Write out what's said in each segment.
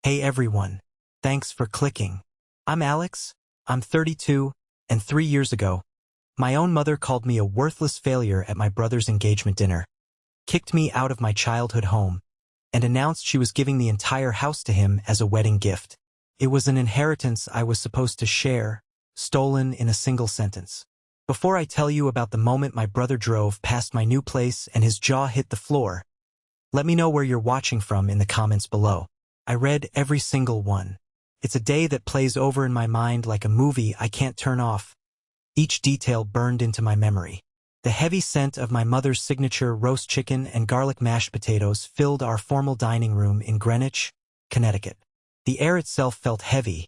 Hey everyone. Thanks for clicking. I'm Alex. I'm 32, and 3 years ago, my own mother called me a worthless failure at my brother's engagement dinner, kicked me out of my childhood home, and announced she was giving the entire house to him as a wedding gift. It was an inheritance I was supposed to share, stolen in a single sentence. Before I tell you about the moment my brother drove past my new place and his jaw hit the floor, let me know where you're watching from in the comments below. I read every single one. It's a day that plays over in my mind like a movie I can't turn off. Each detail burned into my memory. The heavy scent of my mother's signature roast chicken and garlic mashed potatoes filled our formal dining room in Greenwich, Connecticut. The air itself felt heavy,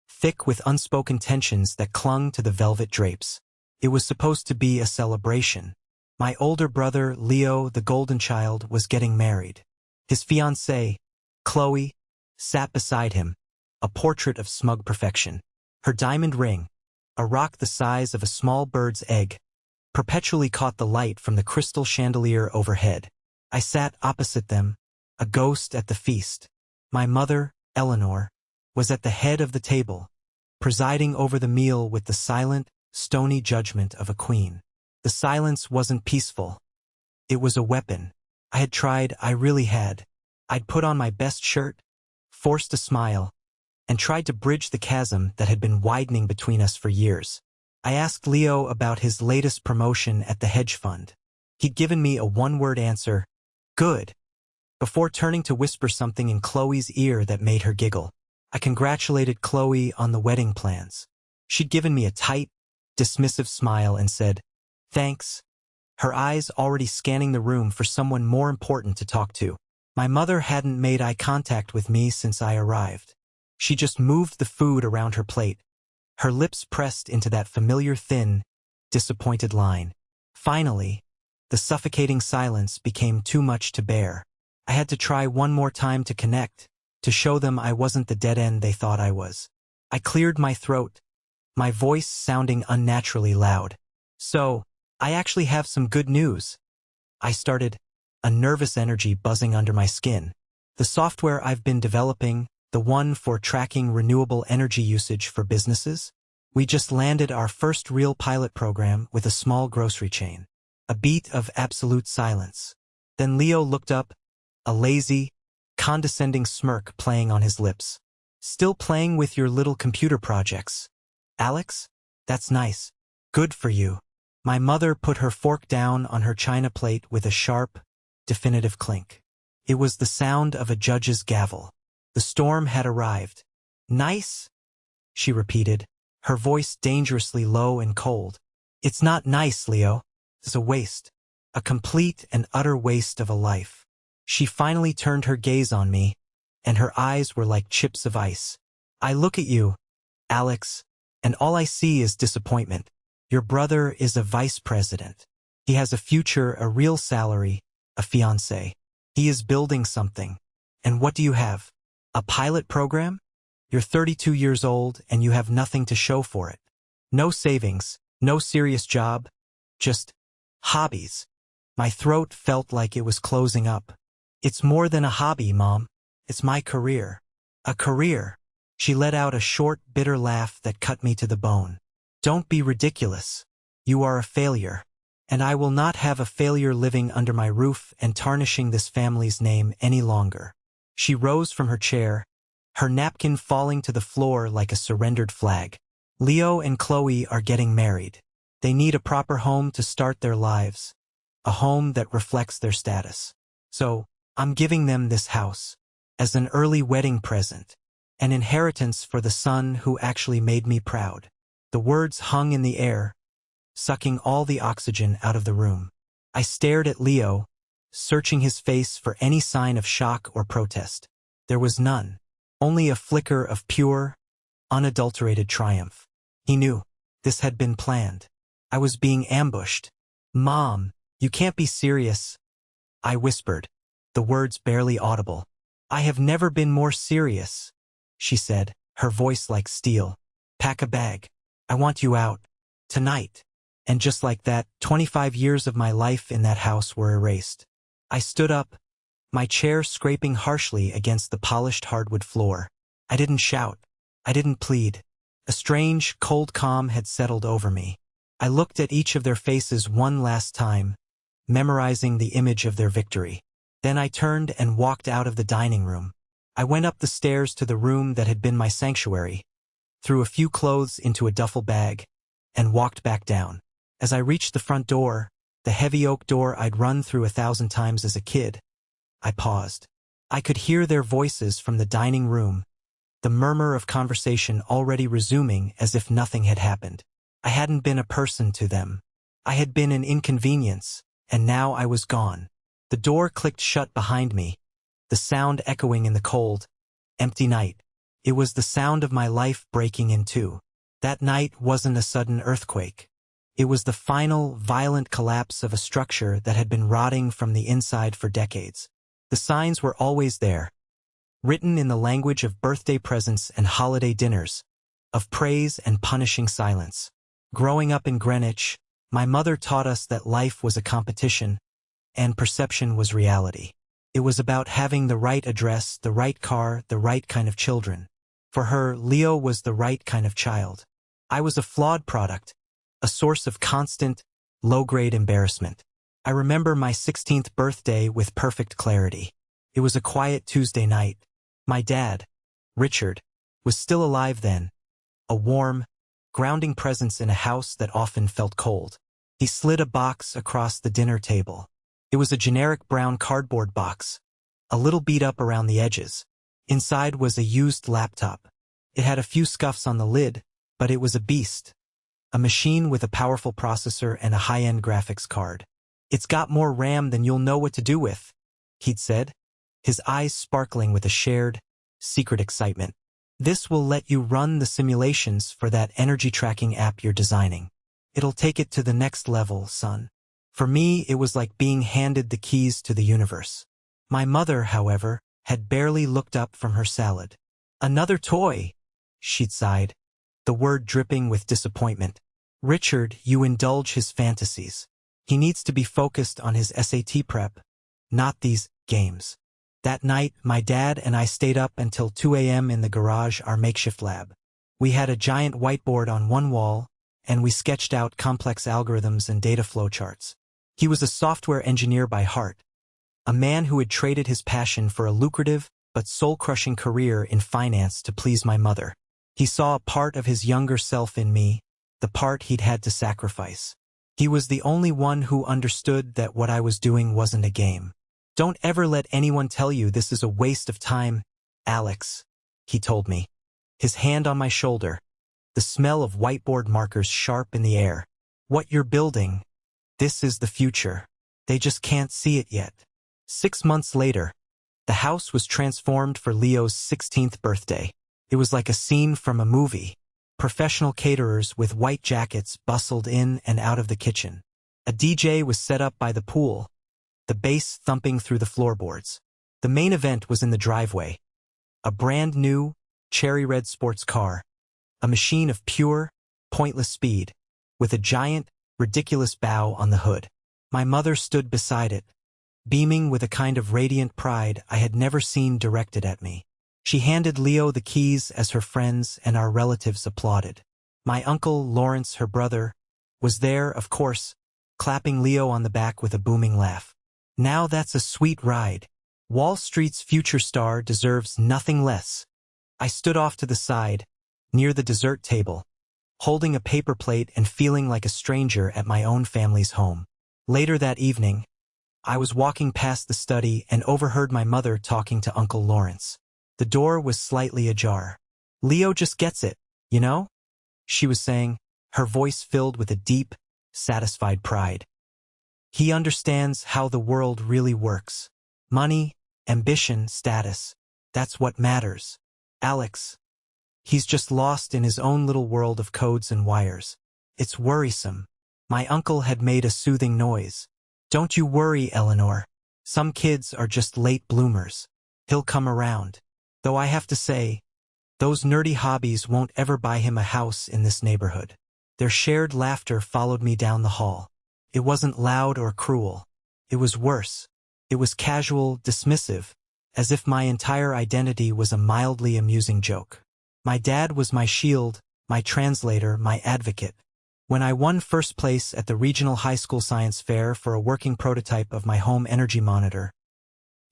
thick with unspoken tensions that clung to the velvet drapes. It was supposed to be a celebration. My older brother, Leo, the golden child, was getting married. His fiancée, Chloe, sat beside him, a portrait of smug perfection. Her diamond ring, a rock the size of a small bird's egg, perpetually caught the light from the crystal chandelier overhead. I sat opposite them, a ghost at the feast. My mother, Eleanor, was at the head of the table, presiding over the meal with the silent, stony judgment of a queen. The silence wasn't peaceful. It was a weapon. I really had. I'd put on my best shirt, forced a smile, and tried to bridge the chasm that had been widening between us for years. I asked Leo about his latest promotion at the hedge fund. He'd given me a one-word answer, "Good," before turning to whisper something in Chloe's ear that made her giggle. I congratulated Chloe on the wedding plans. She'd given me a tight, dismissive smile and said, "Thanks," her eyes already scanning the room for someone more important to talk to. My mother hadn't made eye contact with me since I arrived. She just moved the food around her plate, her lips pressed into that familiar thin, disappointed line. Finally, the suffocating silence became too much to bear. I had to try one more time to connect, to show them I wasn't the dead end they thought I was. I cleared my throat, my voice sounding unnaturally loud. "So, I actually have some good news," I started, a nervous energy buzzing under my skin. "The software I've been developing, the one for tracking renewable energy usage for businesses, we just landed our first real pilot program with a small grocery chain." A beat of absolute silence. Then Leo looked up, a lazy, condescending smirk playing on his lips. "Still playing with your little computer projects, Alex? That's nice. Good for you." My mother put her fork down on her china plate with a sharp, definitive clink. It was the sound of a judge's gavel. The storm had arrived. "Nice?" she repeated, her voice dangerously low and cold. "It's not nice, Leo. It's a waste. A complete and utter waste of a life." She finally turned her gaze on me, and her eyes were like chips of ice. "I look at you, Alex, and all I see is disappointment. Your brother is a vice president. He has a future, a real salary, a fiancé. He is building something. And what do you have? A pilot program? You're 32 years old and you have nothing to show for it. No savings, no serious job, just hobbies." My throat felt like it was closing up. "It's more than a hobby, Mom. It's my career." "A career?" She let out a short, bitter laugh that cut me to the bone. "Don't be ridiculous. You are a failure. And I will not have a failure living under my roof and tarnishing this family's name any longer." She rose from her chair, her napkin falling to the floor like a surrendered flag. "Leo and Chloe are getting married. They need a proper home to start their lives, a home that reflects their status. So, I'm giving them this house, as an early wedding present, an inheritance for the son who actually made me proud." The words hung in the air, sucking all the oxygen out of the room. I stared at Leo, searching his face for any sign of shock or protest. There was none, only a flicker of pure, unadulterated triumph. He knew. This had been planned. I was being ambushed. "Mom, you can't be serious," I whispered, the words barely audible. "I have never been more serious," she said, her voice like steel. "Pack a bag. I want you out. Tonight." And just like that, 25 years of my life in that house were erased. I stood up, my chair scraping harshly against the polished hardwood floor. I didn't shout. I didn't plead. A strange, cold calm had settled over me. I looked at each of their faces one last time, memorizing the image of their victory. Then I turned and walked out of the dining room. I went up the stairs to the room that had been my sanctuary, threw a few clothes into a duffel bag, and walked back down. As I reached the front door, the heavy oak door I'd run through 1,000 times as a kid, I paused. I could hear their voices from the dining room, the murmur of conversation already resuming as if nothing had happened. I hadn't been a person to them. I had been an inconvenience, and now I was gone. The door clicked shut behind me, the sound echoing in the cold, empty night. It was the sound of my life breaking in two. That night wasn't a sudden earthquake. It was the final, violent collapse of a structure that had been rotting from the inside for decades. The signs were always there, written in the language of birthday presents and holiday dinners, of praise and punishing silence. Growing up in Greenwich, my mother taught us that life was a competition, and perception was reality. It was about having the right address, the right car, the right kind of children. For her, Leo was the right kind of child. I was a flawed product, a source of constant, low-grade embarrassment. I remember my 16th birthday with perfect clarity. It was a quiet Tuesday night. My dad, Richard, was still alive then, a warm, grounding presence in a house that often felt cold. He slid a box across the dinner table. It was a generic brown cardboard box, a little beat up around the edges. Inside was a used laptop. It had a few scuffs on the lid, but it was a beast. A machine with a powerful processor and a high-end graphics card. "It's got more RAM than you'll know what to do with," he'd said, his eyes sparkling with a shared, secret excitement. "This will let you run the simulations for that energy tracking app you're designing. It'll take it to the next level, son." For me, it was like being handed the keys to the universe. My mother, however, had barely looked up from her salad. "Another toy," she'd sighed, the word dripping with disappointment. "Richard, you indulge his fantasies. He needs to be focused on his SAT prep, not these games." That night, my dad and I stayed up until 2 a.m. in the garage, our makeshift lab. We had a giant whiteboard on one wall, and we sketched out complex algorithms and data flow charts. He was a software engineer by heart, a man who had traded his passion for a lucrative but soul-crushing career in finance to please my mother. He saw a part of his younger self in me, the part he'd had to sacrifice. He was the only one who understood that what I was doing wasn't a game. "Don't ever let anyone tell you this is a waste of time, Alex," he told me, his hand on my shoulder, the smell of whiteboard markers sharp in the air. "What you're building, this is the future. They just can't see it yet." 6 months later, the house was transformed for Leo's 16th birthday. It was like a scene from a movie. Professional caterers with white jackets bustled in and out of the kitchen. A DJ was set up by the pool, the bass thumping through the floorboards. The main event was in the driveway. A brand new, cherry red sports car, a machine of pure, pointless speed, with a giant, ridiculous bow on the hood. My mother stood beside it, beaming with a kind of radiant pride I had never seen directed at me. She handed Leo the keys as her friends and our relatives applauded. My uncle, Lawrence, her brother, was there, of course, clapping Leo on the back with a booming laugh. "Now that's a sweet ride. Wall Street's future star deserves nothing less." I stood off to the side, near the dessert table, holding a paper plate and feeling like a stranger at my own family's home. Later that evening, I was walking past the study and overheard my mother talking to Uncle Lawrence. The door was slightly ajar. "Leo just gets it, you know?" she was saying, her voice filled with a deep, satisfied pride. "He understands how the world really works. Money, ambition, status. That's what matters. Alex. He's just lost in his own little world of codes and wires. It's worrisome." My uncle had made a soothing noise. "Don't you worry, Eleanor. Some kids are just late bloomers. He'll come around. Though I have to say, those nerdy hobbies won't ever buy him a house in this neighborhood." Their shared laughter followed me down the hall. It wasn't loud or cruel. It was worse. It was casual, dismissive, as if my entire identity was a mildly amusing joke. My dad was my shield, my translator, my advocate. When I won first place at the regional high school science fair for a working prototype of my home energy monitor,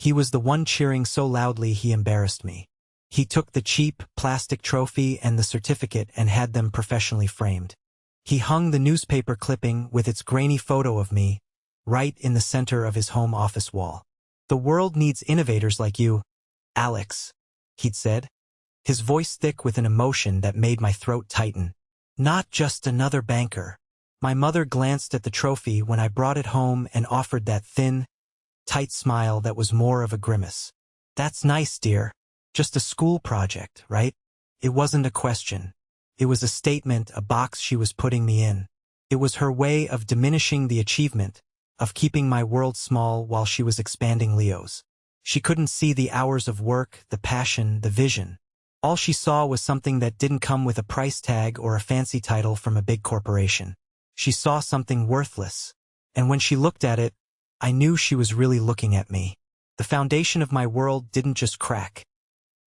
he was the one cheering so loudly he embarrassed me. He took the cheap, plastic trophy and the certificate and had them professionally framed. He hung the newspaper clipping with its grainy photo of me right in the center of his home office wall. "The world needs innovators like you, Alex," he'd said, his voice thick with an emotion that made my throat tighten. "Not just another banker." My mother glanced at the trophy when I brought it home and offered that thin, tight smile that was more of a grimace. "That's nice, dear. Just a school project, right?" It wasn't a question. It was a statement, a box she was putting me in. It was her way of diminishing the achievement, of keeping my world small while she was expanding Leo's. She couldn't see the hours of work, the passion, the vision. All she saw was something that didn't come with a price tag or a fancy title from a big corporation. She saw something worthless. And when she looked at it, I knew she was really looking at me. The foundation of my world didn't just crack.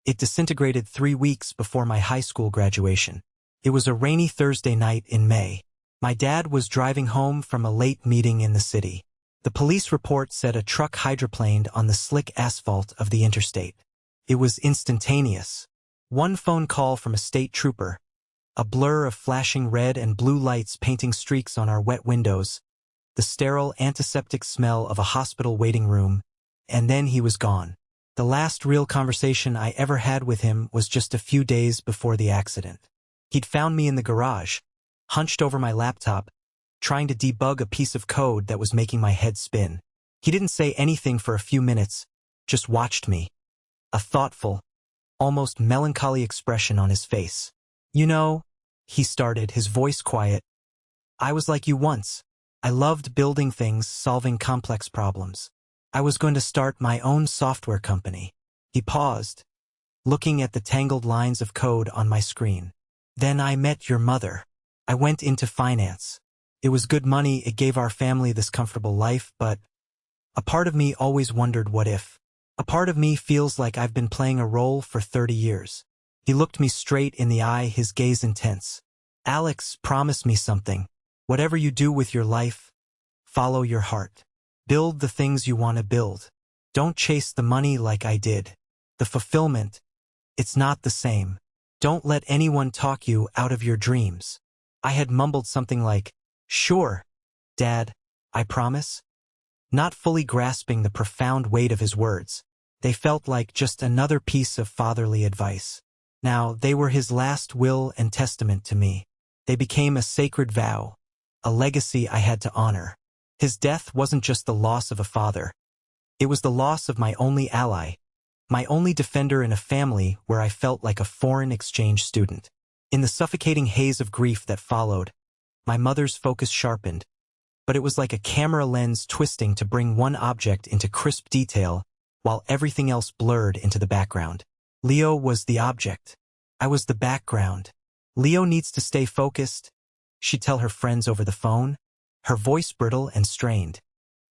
It disintegrated 3 weeks before my high school graduation. It was a rainy Thursday night in May. My dad was driving home from a late meeting in the city. The police report said a truck hydroplaned on the slick asphalt of the interstate. It was instantaneous. One phone call from a state trooper, a blur of flashing red and blue lights painting streaks on our wet windows, the sterile antiseptic smell of a hospital waiting room, and then he was gone. The last real conversation I ever had with him was just a few days before the accident. He'd found me in the garage, hunched over my laptop, trying to debug a piece of code that was making my head spin. He didn't say anything for a few minutes, just watched me. A thoughtful, almost melancholy expression on his face. "You know," he started, his voice quiet, "I was like you once. I loved building things, solving complex problems. I was going to start my own software company." He paused, looking at the tangled lines of code on my screen. "Then I met your mother. I went into finance. It was good money, it gave our family this comfortable life, but a part of me always wondered what if. A part of me feels like I've been playing a role for 30 years. He looked me straight in the eye, his gaze intense. "Alex, promise me something. Whatever you do with your life, follow your heart. Build the things you want to build. Don't chase the money like I did. The fulfillment, it's not the same. Don't let anyone talk you out of your dreams." I had mumbled something like, "Sure, Dad, I promise," not fully grasping the profound weight of his words. They felt like just another piece of fatherly advice. Now, they were his last will and testament to me. They became a sacred vow, a legacy I had to honor. His death wasn't just the loss of a father. It was the loss of my only ally, my only defender in a family where I felt like a foreign exchange student. In the suffocating haze of grief that followed, my mother's focus sharpened, but it was like a camera lens twisting to bring one object into crisp detail while everything else blurred into the background. Leo was the object. I was the background. "Leo needs to stay focused," she'd tell her friends over the phone, her voice brittle and strained.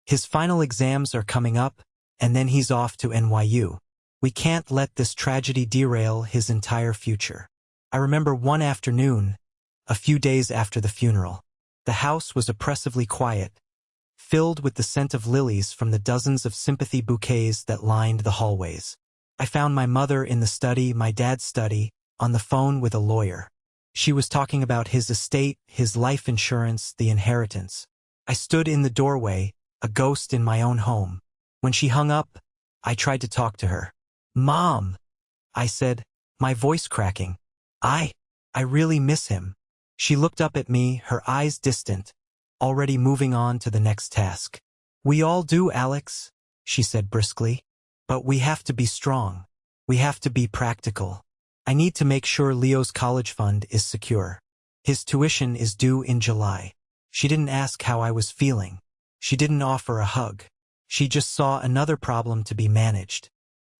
"His final exams are coming up, and then he's off to NYU. We can't let this tragedy derail his entire future." I remember one afternoon, a few days after the funeral. The house was oppressively quiet, filled with the scent of lilies from the dozens of sympathy bouquets that lined the hallways. I found my mother in the study, my dad's study, on the phone with a lawyer. She was talking about his estate, his life insurance, the inheritance. I stood in the doorway, a ghost in my own home. When she hung up, I tried to talk to her. "Mom," I said, my voice cracking. I really miss him." She looked up at me, her eyes distant, already moving on to the next task. "We all do, Alex," she said briskly. "But we have to be strong. We have to be practical. I need to make sure Leo's college fund is secure. His tuition is due in July." She didn't ask how I was feeling. She didn't offer a hug. She just saw another problem to be managed.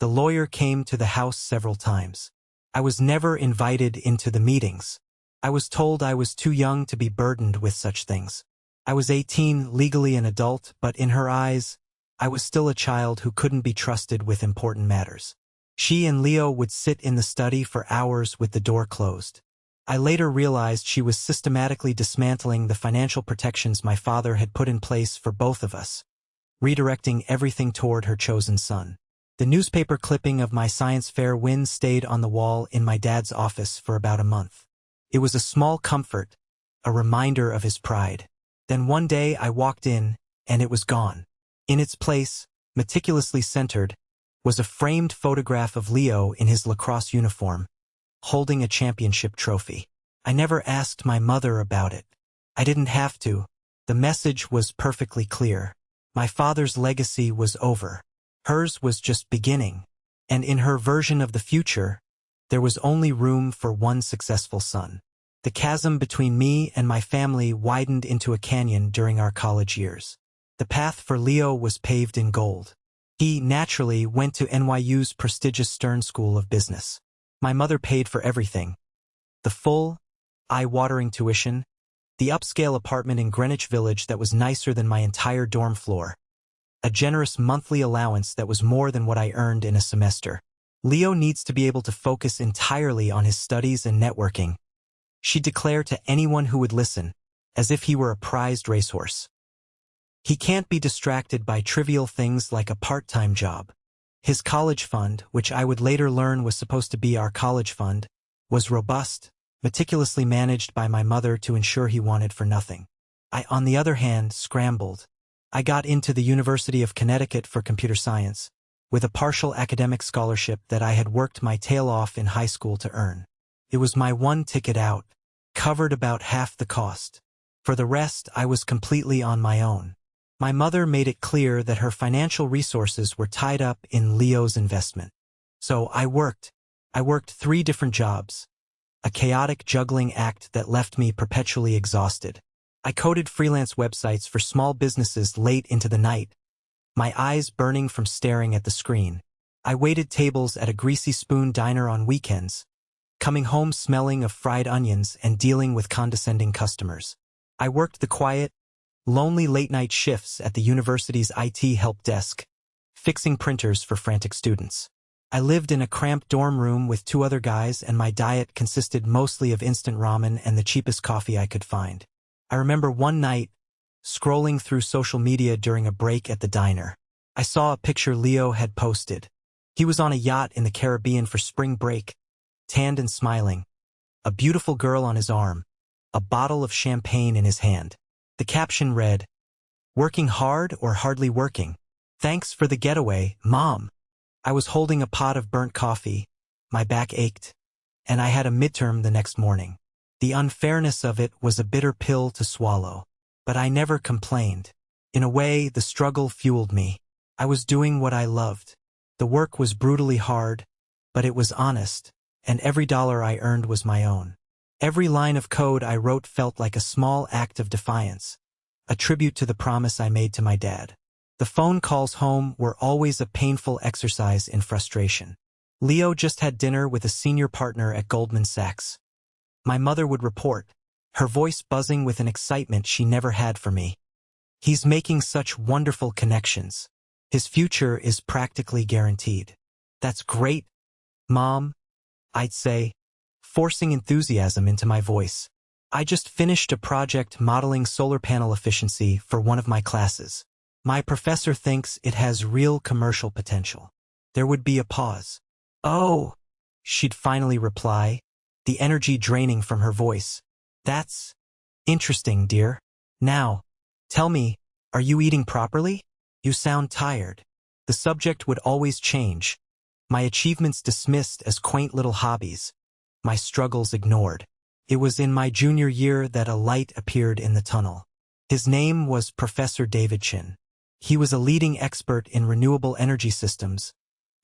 The lawyer came to the house several times. I was never invited into the meetings. I was told I was too young to be burdened with such things. I was 18, legally an adult, but in her eyes, I was still a child who couldn't be trusted with important matters. She and Leo would sit in the study for hours with the door closed. I later realized she was systematically dismantling the financial protections my father had put in place for both of us, redirecting everything toward her chosen son. The newspaper clipping of my science fair win stayed on the wall in my dad's office for about a month. It was a small comfort, a reminder of his pride. Then one day I walked in, and it was gone. In its place, meticulously centered, was a framed photograph of Leo in his lacrosse uniform, holding a championship trophy. I never asked my mother about it. I didn't have to. The message was perfectly clear. My father's legacy was over. Hers was just beginning. And in her version of the future, there was only room for one successful son. The chasm between me and my family widened into a canyon during our college years. The path for Leo was paved in gold. He, naturally, went to NYU's prestigious Stern School of Business. My mother paid for everything. The full, eye-watering tuition, the upscale apartment in Greenwich Village that was nicer than my entire dorm floor, a generous monthly allowance that was more than what I earned in a semester. Leo needs to be able to focus entirely on his studies and networking, she declared to anyone who would listen, as if he were a prized racehorse. He can't be distracted by trivial things like a part-time job. His college fund, which I would later learn was supposed to be our college fund, was robust, meticulously managed by my mother to ensure he wanted for nothing. I, on the other hand, scrambled. I got into the University of Connecticut for computer science, with a partial academic scholarship that I had worked my tail off in high school to earn. It was my one ticket out, covered about half the cost. For the rest, I was completely on my own. My mother made it clear that her financial resources were tied up in Leo's investment. So I worked 3 different jobs, a chaotic juggling act that left me perpetually exhausted. I coded freelance websites for small businesses late into the night, my eyes burning from staring at the screen. I waited tables at a Greasy Spoon diner on weekends, coming home smelling of fried onions and dealing with condescending customers. I worked the quiet, lonely late-night shifts at the university's IT help desk, fixing printers for frantic students. I lived in a cramped dorm room with 2 other guys, and my diet consisted mostly of instant ramen and the cheapest coffee I could find. I remember one night, scrolling through social media during a break at the diner. I saw a picture Leo had posted. He was on a yacht in the Caribbean for spring break, tanned and smiling, a beautiful girl on his arm, a bottle of champagne in his hand. The caption read, "Working hard or hardly working? Thanks for the getaway, Mom." I was holding a pot of burnt coffee, my back ached, and I had a midterm the next morning. The unfairness of it was a bitter pill to swallow. But I never complained. In a way, the struggle fueled me. I was doing what I loved. The work was brutally hard, but it was honest, and every dollar I earned was my own. Every line of code I wrote felt like a small act of defiance, a tribute to the promise I made to my dad. The phone calls home were always a painful exercise in frustration. Leo just had dinner with a senior partner at Goldman Sachs. My mother would report, her voice buzzing with an excitement she never had for me. "He's making such wonderful connections. His future is practically guaranteed." "That's great, Mom," I'd say, forcing enthusiasm into my voice. I just finished a project modeling solar panel efficiency for one of my classes. My professor thinks it has real commercial potential. There would be a pause. "Oh," she'd finally reply, the energy draining from her voice. "That's interesting, dear. Now, tell me, are you eating properly? You sound tired." The subject would always change, my achievements dismissed as quaint little hobbies, my struggles ignored. It was in my junior year that a light appeared in the tunnel. His name was Professor David Chin. He was a leading expert in renewable energy systems,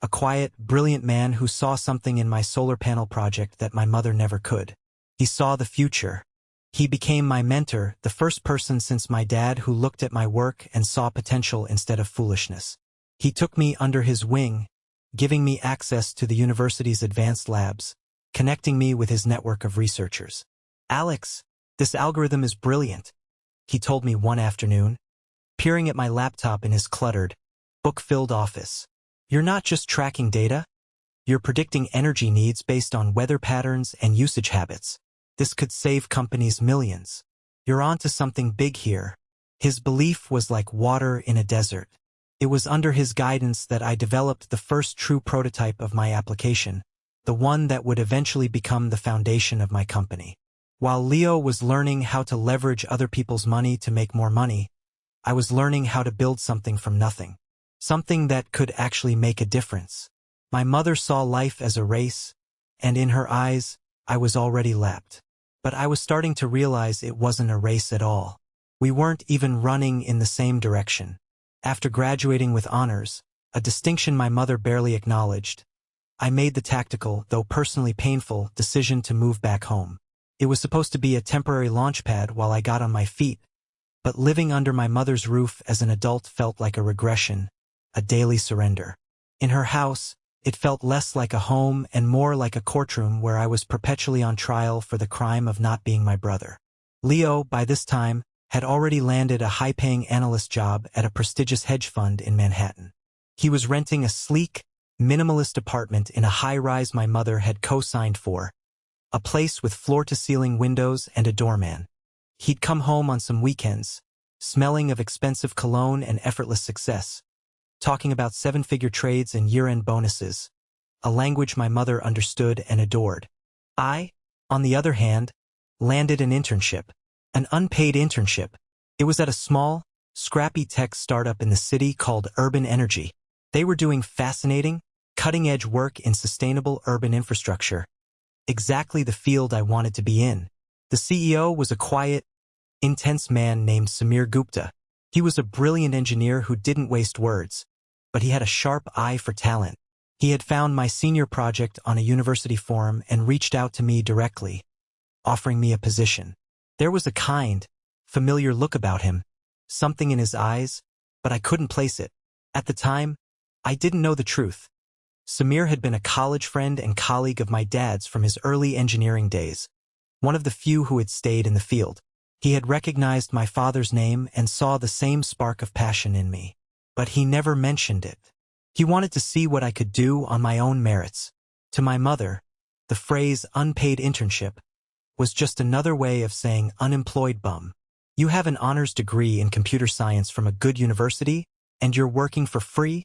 a quiet, brilliant man who saw something in my solar panel project that my mother never could. He saw the future. He became my mentor, the first person since my dad who looked at my work and saw potential instead of foolishness. He took me under his wing, giving me access to the university's advanced labs, connecting me with his network of researchers. "Alex, this algorithm is brilliant," he told me one afternoon, peering at my laptop in his cluttered, book-filled office. You're not just tracking data, you're predicting energy needs based on weather patterns and usage habits. This could save companies millions. You're onto something big here. His belief was like water in a desert. It was under his guidance that I developed the first true prototype of my application, the one that would eventually become the foundation of my company. While Leo was learning how to leverage other people's money to make more money, I was learning how to build something from nothing. Something that could actually make a difference. My mother saw life as a race, and in her eyes, I was already lapped. But I was starting to realize it wasn't a race at all. We weren't even running in the same direction. After graduating with honors, a distinction my mother barely acknowledged, I made the tactical, though personally painful, decision to move back home. It was supposed to be a temporary launchpad while I got on my feet, but living under my mother's roof as an adult felt like a regression, a daily surrender. In her house, it felt less like a home and more like a courtroom where I was perpetually on trial for the crime of not being my brother. Leo, by this time, had already landed a high-paying analyst job at a prestigious hedge fund in Manhattan. He was renting a sleek, minimalist apartment in a high-rise my mother had co-signed for, a place with floor-to-ceiling windows and a doorman. He'd come home on some weekends, smelling of expensive cologne and effortless success, talking about seven-figure trades and year-end bonuses, a language my mother understood and adored. I, on the other hand, landed an internship, an unpaid internship. It was at a small, scrappy tech startup in the city called Urban Energy. They were doing fascinating, cutting-edge work in sustainable urban infrastructure. Exactly the field I wanted to be in. The CEO was a quiet, intense man named Samir Gupta. He was a brilliant engineer who didn't waste words, but he had a sharp eye for talent. He had found my senior project on a university forum and reached out to me directly, offering me a position. There was a kind, familiar look about him, something in his eyes, but I couldn't place it. At the time, I didn't know the truth. Samir had been a college friend and colleague of my dad's from his early engineering days, one of the few who had stayed in the field. He had recognized my father's name and saw the same spark of passion in me. But he never mentioned it. He wanted to see what I could do on my own merits. To my mother, the phrase unpaid internship was just another way of saying unemployed bum. You have an honors degree in computer science from a good university, and you're working for free?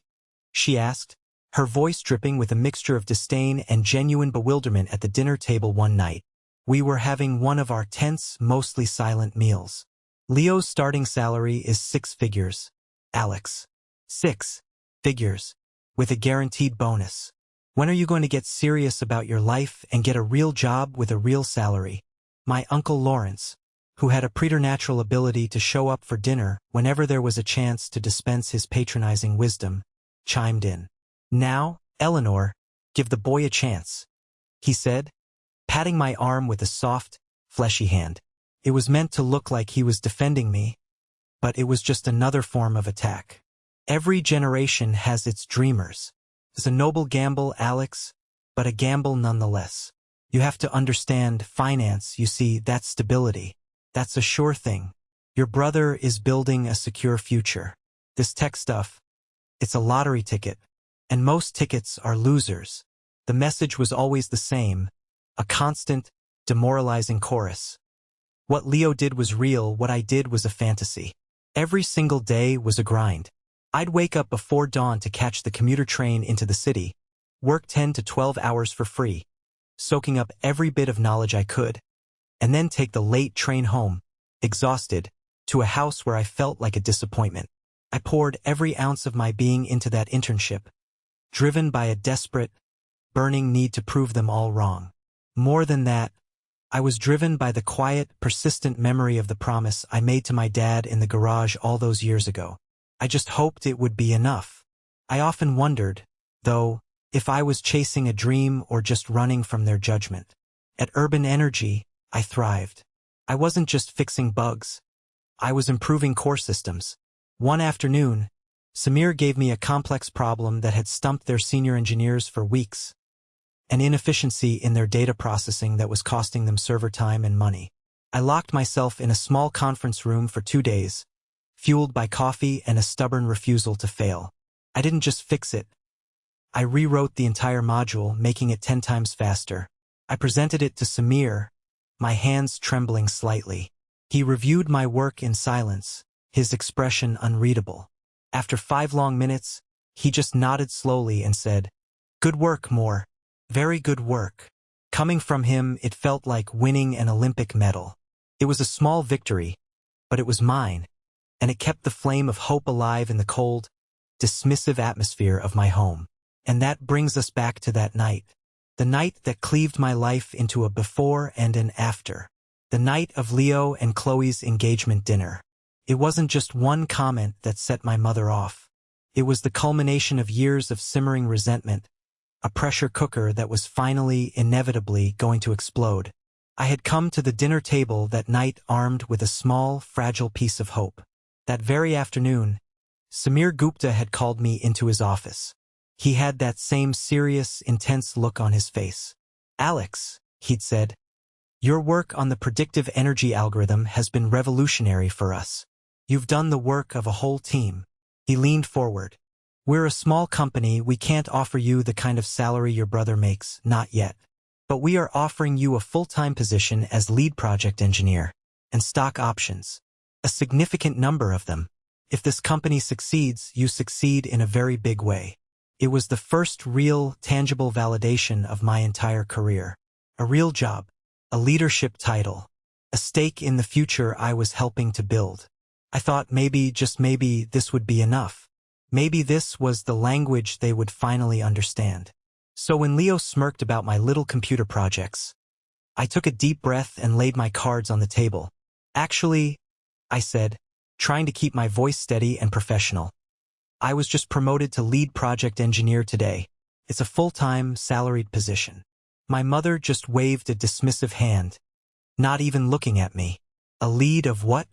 She asked, her voice dripping with a mixture of disdain and genuine bewilderment at the dinner table one night. We were having one of our tense, mostly silent meals. Leo's starting salary is 6 figures. Alex. 6 figures. With a guaranteed bonus. When are you going to get serious about your life and get a real job with a real salary? My Uncle Lawrence, who had a preternatural ability to show up for dinner whenever there was a chance to dispense his patronizing wisdom, chimed in. Now, Eleanor, give the boy a chance, he said, patting my arm with a soft, fleshy hand. It was meant to look like he was defending me, but it was just another form of attack. Every generation has its dreamers. It's a noble gamble, Alex, but a gamble nonetheless. You have to understand finance, you see, that's stability. That's a sure thing. Your brother is building a secure future. This tech stuff, it's a lottery ticket, and most tickets are losers. The message was always the same, a constant, demoralizing chorus. What Leo did was real, what I did was a fantasy. Every single day was a grind. I'd wake up before dawn to catch the commuter train into the city, work 10 to 12 hours for free, soaking up every bit of knowledge I could, and then take the late train home, exhausted, to a house where I felt like a disappointment. I poured every ounce of my being into that internship, driven by a desperate, burning need to prove them all wrong. More than that, I was driven by the quiet, persistent memory of the promise I made to my dad in the garage all those years ago. I just hoped it would be enough. I often wondered, though, if I was chasing a dream or just running from their judgment. At Urban Energy, I thrived. I wasn't just fixing bugs. I was improving core systems. One afternoon, Samir gave me a complex problem that had stumped their senior engineers for weeks. An inefficiency in their data processing that was costing them server time and money. I locked myself in a small conference room for 2 days, fueled by coffee and a stubborn refusal to fail. I didn't just fix it. I rewrote the entire module, making it 10 times faster. I presented it to Samir, my hands trembling slightly. He reviewed my work in silence, his expression unreadable. After 5 long minutes, he just nodded slowly and said, "Good work, Moore. Very good work." Coming from him, it felt like winning an Olympic medal. It was a small victory, but it was mine, and it kept the flame of hope alive in the cold, dismissive atmosphere of my home. And that brings us back to that night. The night that cleaved my life into a before and an after. The night of Leo and Chloe's engagement dinner. It wasn't just one comment that set my mother off. It was the culmination of years of simmering resentment, a pressure cooker that was finally, inevitably, going to explode. I had come to the dinner table that night armed with a small, fragile piece of hope. That very afternoon, Samir Gupta had called me into his office. He had that same serious, intense look on his face. "Alex," he'd said, "your work on the predictive energy algorithm has been revolutionary for us. You've done the work of a whole team." He leaned forward. "We're a small company, we can't offer you the kind of salary your brother makes, not yet. But we are offering you a full-time position as lead project engineer, and stock options. A significant number of them. If this company succeeds, you succeed in a very big way." It was the first real, tangible validation of my entire career. A real job, a leadership title, a stake in the future I was helping to build. I thought maybe, just maybe, this would be enough. Maybe this was the language they would finally understand. So when Leo smirked about my little computer projects, I took a deep breath and laid my cards on the table. "Actually," I said, trying to keep my voice steady and professional, "I was just promoted to lead project engineer today. It's a full-time, salaried position." My mother just waved a dismissive hand, not even looking at me. "A lead of what?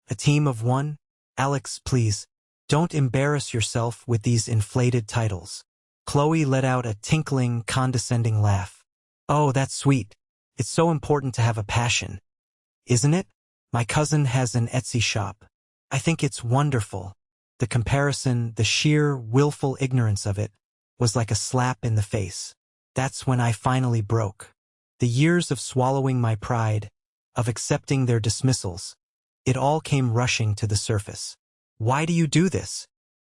A team of one? Alex, please, don't embarrass yourself with these inflated titles." Chloe let out a tinkling, condescending laugh. "Oh, that's sweet. It's so important to have a passion, isn't it? My cousin has an Etsy shop. I think it's wonderful." The comparison, the sheer, willful ignorance of it, was like a slap in the face. That's when I finally broke. The years of swallowing my pride, of accepting their dismissals, it all came rushing to the surface. "Why do you do this?"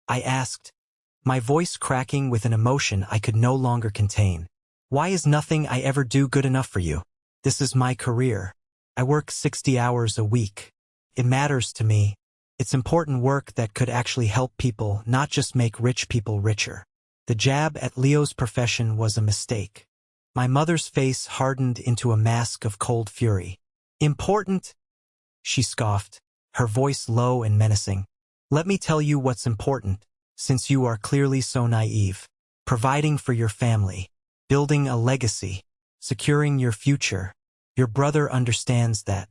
I asked, my voice cracking with an emotion I could no longer contain. "Why is nothing I ever do good enough for you? This is my career. I work 60 hours a week. It matters to me. It's important work that could actually help people, not just make rich people richer." The jab at Leo's profession was a mistake. My mother's face hardened into a mask of cold fury. "Important?" she scoffed, her voice low and menacing. "Let me tell you what's important, since you are clearly so naive. Providing for your family, building a legacy, securing your future. Your brother understands that.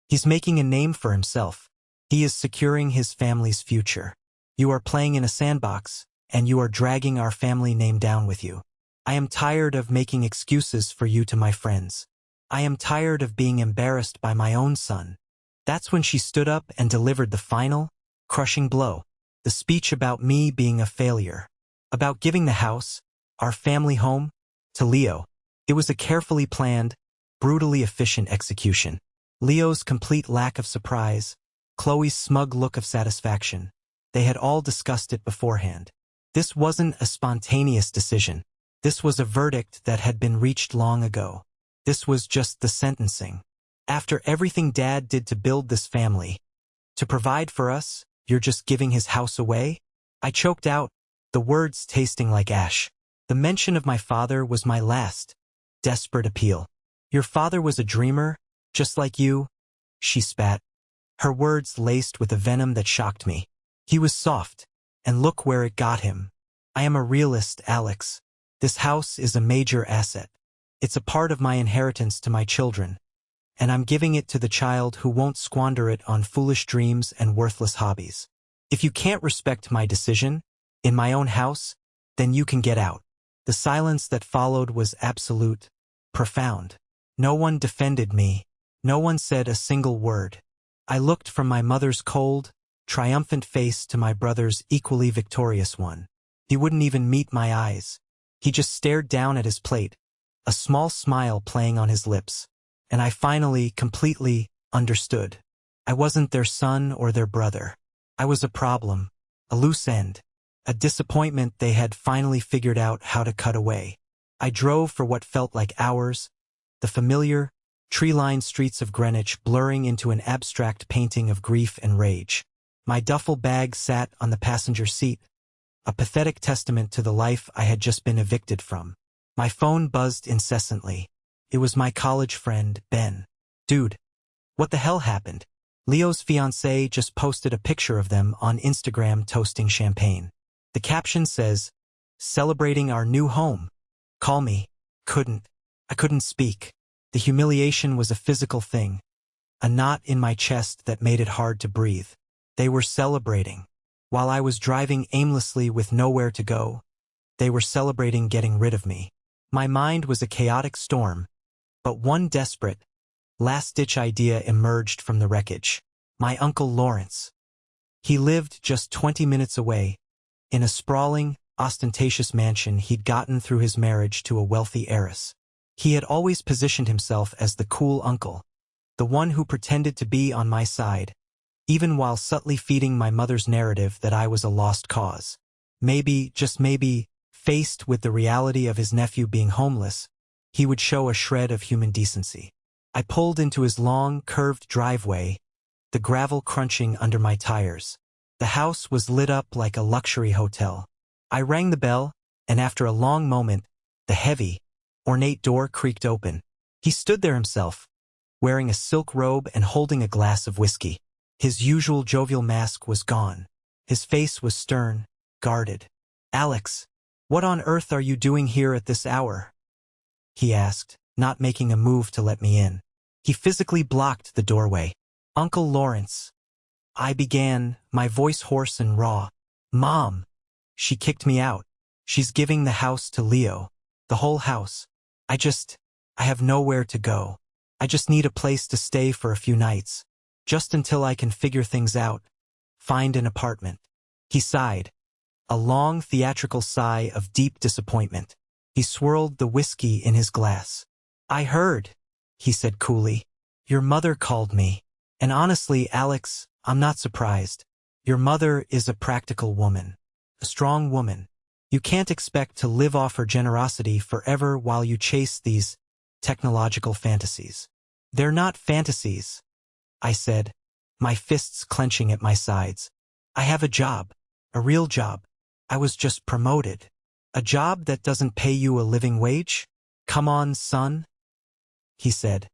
He's making a name for himself. He is securing his family's future. You are playing in a sandbox, and you are dragging our family name down with you. I am tired of making excuses for you to my friends. I am tired of being embarrassed by my own son." That's when she stood up and delivered the final, crushing blow. The speech about me being a failure. About giving the house, our family home, to Leo. It was a carefully planned, brutally efficient execution. Leo's complete lack of surprise, Chloe's smug look of satisfaction. They had all discussed it beforehand. This wasn't a spontaneous decision. This was a verdict that had been reached long ago. This was just the sentencing. After everything Dad did to build this family, to provide for us, you're just giving his house away? I choked out, the words tasting like ash. The mention of my father was my last, desperate appeal. "Your father was a dreamer, just like you," she spat, her words laced with a venom that shocked me. "He was soft, and look where it got him. I am a realist, Alex. This house is a major asset. It's a part of my inheritance to my children, and I'm giving it to the child who won't squander it on foolish dreams and worthless hobbies. If you can't respect my decision, in my own house, then you can get out." The silence that followed was absolute, profound. No one defended me. No one said a single word. I looked from my mother's cold, triumphant face to my brother's equally victorious one. He wouldn't even meet my eyes. He just stared down at his plate, a small smile playing on his lips. And I finally, completely, understood. I wasn't their son or their brother. I was a problem, a loose end, a disappointment they had finally figured out how to cut away. I drove for what felt like hours, the familiar, tree-lined streets of Greenwich blurring into an abstract painting of grief and rage. My duffel bag sat on the passenger seat, a pathetic testament to the life I had just been evicted from. My phone buzzed incessantly. It was my college friend, Ben. Dude, what the hell happened? Leo's fiancée just posted a picture of them on Instagram toasting champagne. The caption says, "Celebrating our new home. Call me." I couldn't speak. The humiliation was a physical thing, a knot in my chest that made it hard to breathe. They were celebrating. While I was driving aimlessly with nowhere to go, they were celebrating getting rid of me. My mind was a chaotic storm, but one desperate, last-ditch idea emerged from the wreckage. My Uncle Lawrence. He lived just 20 minutes away, in a sprawling, ostentatious mansion he'd gotten through his marriage to a wealthy heiress. He had always positioned himself as the cool uncle, the one who pretended to be on my side, even while subtly feeding my mother's narrative that I was a lost cause. Maybe, just maybe, faced with the reality of his nephew being homeless, he would show a shred of human decency. I pulled into his long, curved driveway, the gravel crunching under my tires. The house was lit up like a luxury hotel. I rang the bell, and after a long moment, the heavy, ornate door creaked open. He stood there himself, wearing a silk robe and holding a glass of whiskey. His usual jovial mask was gone. His face was stern, guarded. "Alex, what on earth are you doing here at this hour?" he asked, not making a move to let me in. He physically blocked the doorway. "Uncle Lawrence," I began, my voice hoarse and raw. "Mom, she kicked me out. She's giving the house to Leo. The whole house. I have nowhere to go. I just need a place to stay for a few nights. Just until I can figure things out. Find an apartment." He sighed. A long theatrical sigh of deep disappointment. He swirled the whiskey in his glass. "I heard," he said coolly. "Your mother called me. And honestly, Alex, I'm not surprised. Your mother is a practical woman. A strong woman. You can't expect to live off her generosity forever while you chase these technological fantasies." "They're not fantasies," I said, my fists clenching at my sides. "I have a job. A real job. I was just promoted. A job that doesn't pay you a living wage? Come on, son," he said,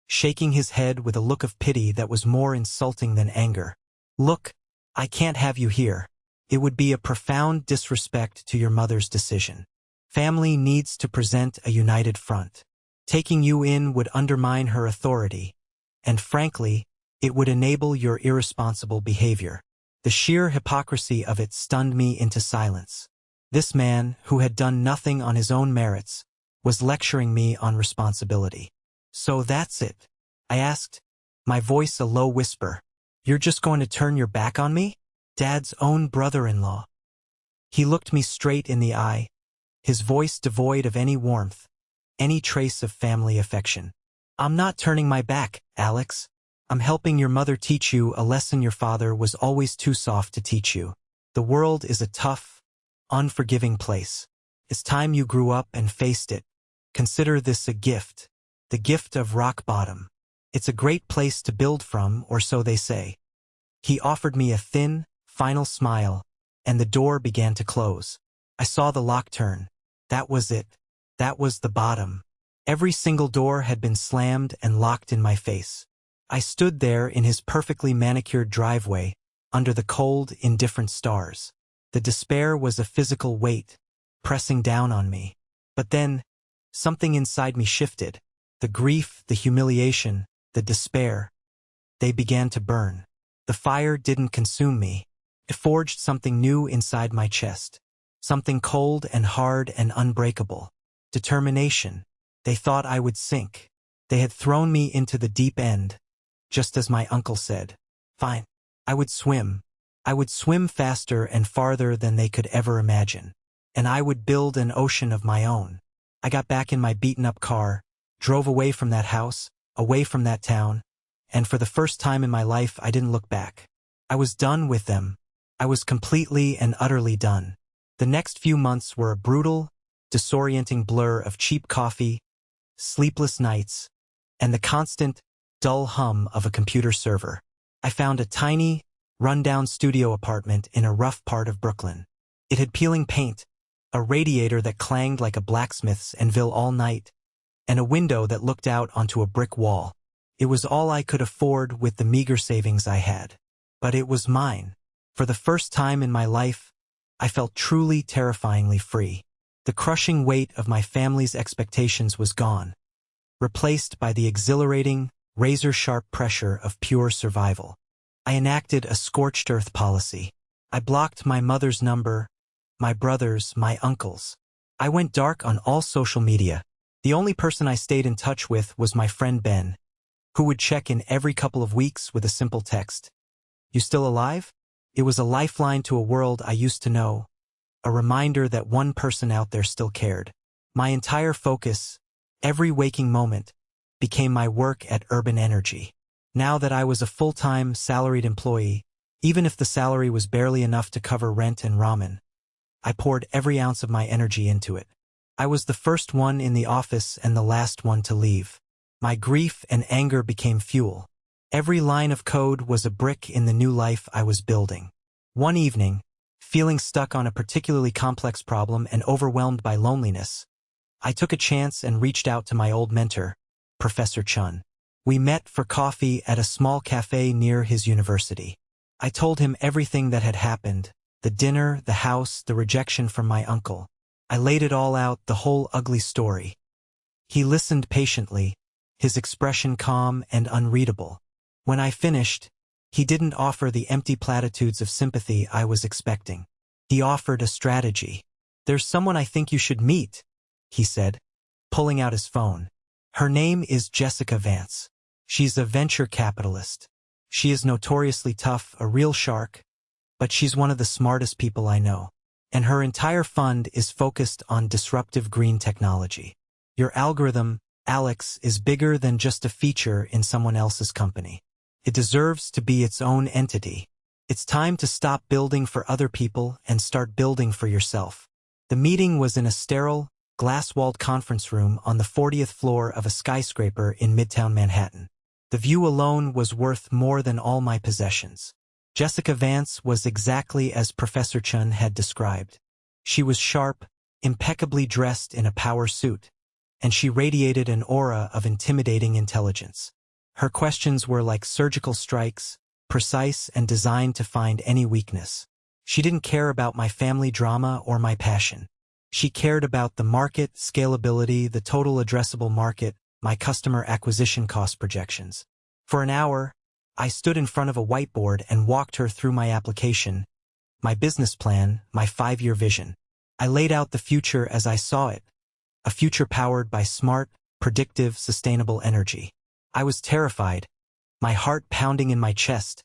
shaking his head with a look of pity that was more insulting than anger. "Look, I can't have you here. It would be a profound disrespect to your mother's decision. Family needs to present a united front. Taking you in would undermine her authority, and frankly, it would enable your irresponsible behavior." The sheer hypocrisy of it stunned me into silence. This man, who had done nothing on his own merits, was lecturing me on responsibility. "So that's it?" I asked, my voice a low whisper. "You're just going to turn your back on me? Dad's own brother-in-law." He looked me straight in the eye, his voice devoid of any warmth, any trace of family affection. "I'm not turning my back, Alex. I'm helping your mother teach you a lesson your father was always too soft to teach you. The world is a tough, unforgiving place. It's time you grew up and faced it. Consider this a gift, the gift of rock bottom. It's a great place to build from, or so they say." He offered me a thin, final smile, and the door began to close. I saw the lock turn. That was it. That was the bottom. Every single door had been slammed and locked in my face. I stood there in his perfectly manicured driveway, under the cold, indifferent stars. The despair was a physical weight, pressing down on me. But then, something inside me shifted. The grief, the humiliation, the despair. They began to burn. The fire didn't consume me. It forged something new inside my chest. Something cold and hard and unbreakable. Determination. They thought I would sink. They had thrown me into the deep end, just as my uncle said. Fine. I would swim. I would swim faster and farther than they could ever imagine. and I would build an ocean of my own. I got back in my beaten-up car, drove away from that house, away from that town, and for the first time in my life I didn't look back. I was done with them. I was completely and utterly done. The next few months were a brutal, disorienting blur of cheap coffee, sleepless nights, and the constant, dull hum of a computer server. I found a tiny, run-down studio apartment in a rough part of Brooklyn. It had peeling paint, a radiator that clanged like a blacksmith's anvil all night, and a window that looked out onto a brick wall. It was all I could afford with the meager savings I had. But it was mine. For the first time in my life, I felt truly terrifyingly free. The crushing weight of my family's expectations was gone, replaced by the exhilarating, razor-sharp pressure of pure survival. I enacted a scorched earth policy. I blocked my mother's number, my brother's, my uncle's. I went dark on all social media. The only person I stayed in touch with was my friend Ben, who would check in every couple of weeks with a simple text. "You still alive?" It was a lifeline to a world I used to know, a reminder that one person out there still cared. My entire focus, every waking moment, became my work at Urban Energy. Now that I was a full-time, salaried employee, even if the salary was barely enough to cover rent and ramen, I poured every ounce of my energy into it. I was the first one in the office and the last one to leave. My grief and anger became fuel. Every line of code was a brick in the new life I was building. One evening, feeling stuck on a particularly complex problem and overwhelmed by loneliness, I took a chance and reached out to my old mentor, Professor Chun. We met for coffee at a small cafe near his university. I told him everything that had happened, the dinner, the house, the rejection from my uncle. I laid it all out, the whole ugly story. He listened patiently, his expression calm and unreadable. When I finished, he didn't offer the empty platitudes of sympathy I was expecting. He offered a strategy. "There's someone I think you should meet," he said, pulling out his phone. "Her name is Jessica Vance. She's a venture capitalist. She is notoriously tough, a real shark, but she's one of the smartest people I know. And her entire fund is focused on disruptive green technology. Your algorithm, Alex, is bigger than just a feature in someone else's company. It deserves to be its own entity. It's time to stop building for other people and start building for yourself." The meeting was in a sterile, glass-walled conference room on the 40th floor of a skyscraper in Midtown Manhattan. The view alone was worth more than all my possessions. Jessica Vance was exactly as Professor Chun had described. She was sharp, impeccably dressed in a power suit, and she radiated an aura of intimidating intelligence. Her questions were like surgical strikes, precise and designed to find any weakness. She didn't care about my family drama or my passion. She cared about the market, scalability, the total addressable market, my customer acquisition cost projections. For an hour, I stood in front of a whiteboard and walked her through my application, my business plan, my 5-year vision. I laid out the future as I saw it, a future powered by smart, predictive, sustainable energy. I was terrified, my heart pounding in my chest,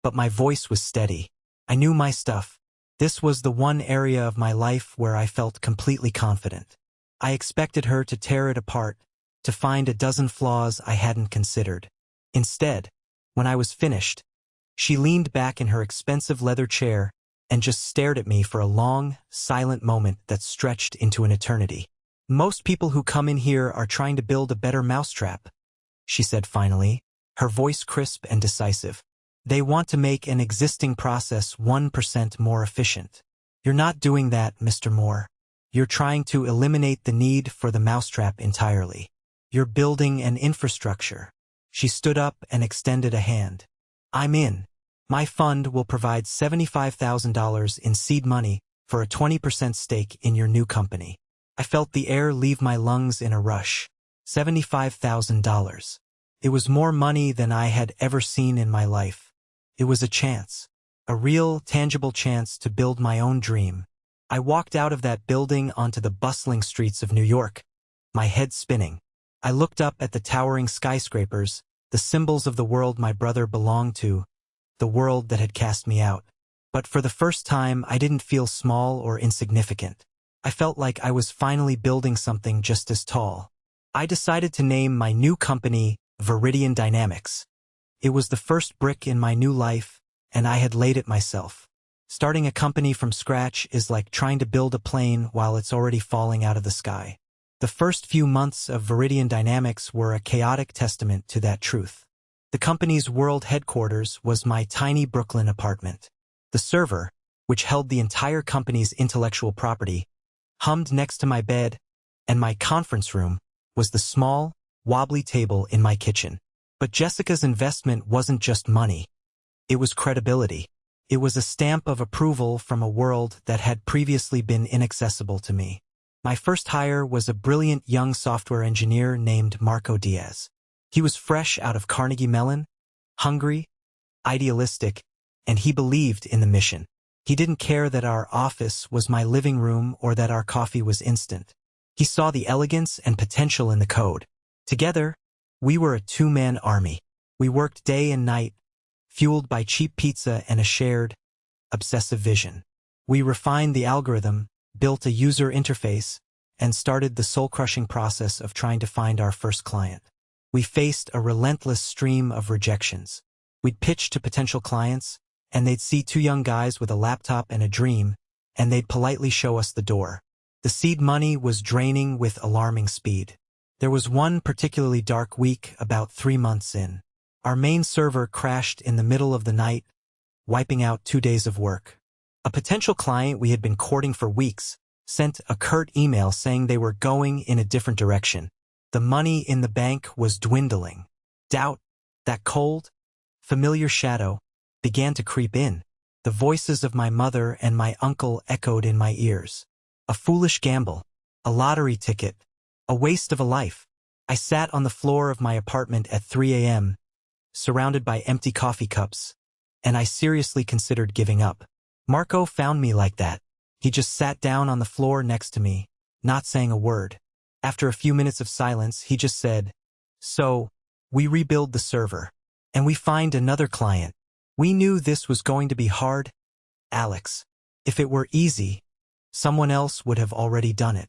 but my voice was steady. I knew my stuff. This was the one area of my life where I felt completely confident. I expected her to tear it apart, to find a dozen flaws I hadn't considered. Instead, when I was finished, she leaned back in her expensive leather chair and just stared at me for a long, silent moment that stretched into an eternity. "Most people who come in here are trying to build a better mousetrap," she said finally, her voice crisp and decisive. "They want to make an existing process 1% more efficient. You're not doing that, Mr. Moore. You're trying to eliminate the need for the mousetrap entirely. You're building an infrastructure." She stood up and extended a hand. "I'm in. My fund will provide $75,000 in seed money for a 20% stake in your new company." I felt the air leave my lungs in a rush. $75,000. It was more money than I had ever seen in my life. It was a chance. A real, tangible chance to build my own dream. I walked out of that building onto the bustling streets of New York, my head spinning. I looked up at the towering skyscrapers, the symbols of the world my brother belonged to, the world that had cast me out. But for the first time, I didn't feel small or insignificant. I felt like I was finally building something just as tall. I decided to name my new company Viridian Dynamics. It was the first brick in my new life, and I had laid it myself. Starting a company from scratch is like trying to build a plane while it's already falling out of the sky. The first few months of Viridian Dynamics were a chaotic testament to that truth. The company's world headquarters was my tiny Brooklyn apartment. The server, which held the entire company's intellectual property, hummed next to my bed, and my conference room was the small, wobbly table in my kitchen. But Jessica's investment wasn't just money. It was credibility. It was a stamp of approval from a world that had previously been inaccessible to me. My first hire was a brilliant young software engineer named Marco Diaz. He was fresh out of Carnegie Mellon, hungry, idealistic, and he believed in the mission. He didn't care that our office was my living room or that our coffee was instant. He saw the elegance and potential in the code. Together, we were a two-man army. We worked day and night, fueled by cheap pizza and a shared, obsessive vision. We refined the algorithm, built a user interface, and started the soul-crushing process of trying to find our first client. We faced a relentless stream of rejections. We'd pitch to potential clients, and they'd see two young guys with a laptop and a dream, and they'd politely show us the door. The seed money was draining with alarming speed. There was one particularly dark week about 3 months in. Our main server crashed in the middle of the night, wiping out 2 days of work. A potential client we had been courting for weeks sent a curt email saying they were going in a different direction. The money in the bank was dwindling. Doubt, that cold, familiar shadow, began to creep in. The voices of my mother and my uncle echoed in my ears. A foolish gamble, a lottery ticket, a waste of a life. I sat on the floor of my apartment at 3 a.m., surrounded by empty coffee cups, and I seriously considered giving up. Marco found me like that. He just sat down on the floor next to me, not saying a word. After a few minutes of silence, he just said, "So, we rebuild the server, and we find another client. We knew this was going to be hard, Alex. If it were easy, someone else would have already done it."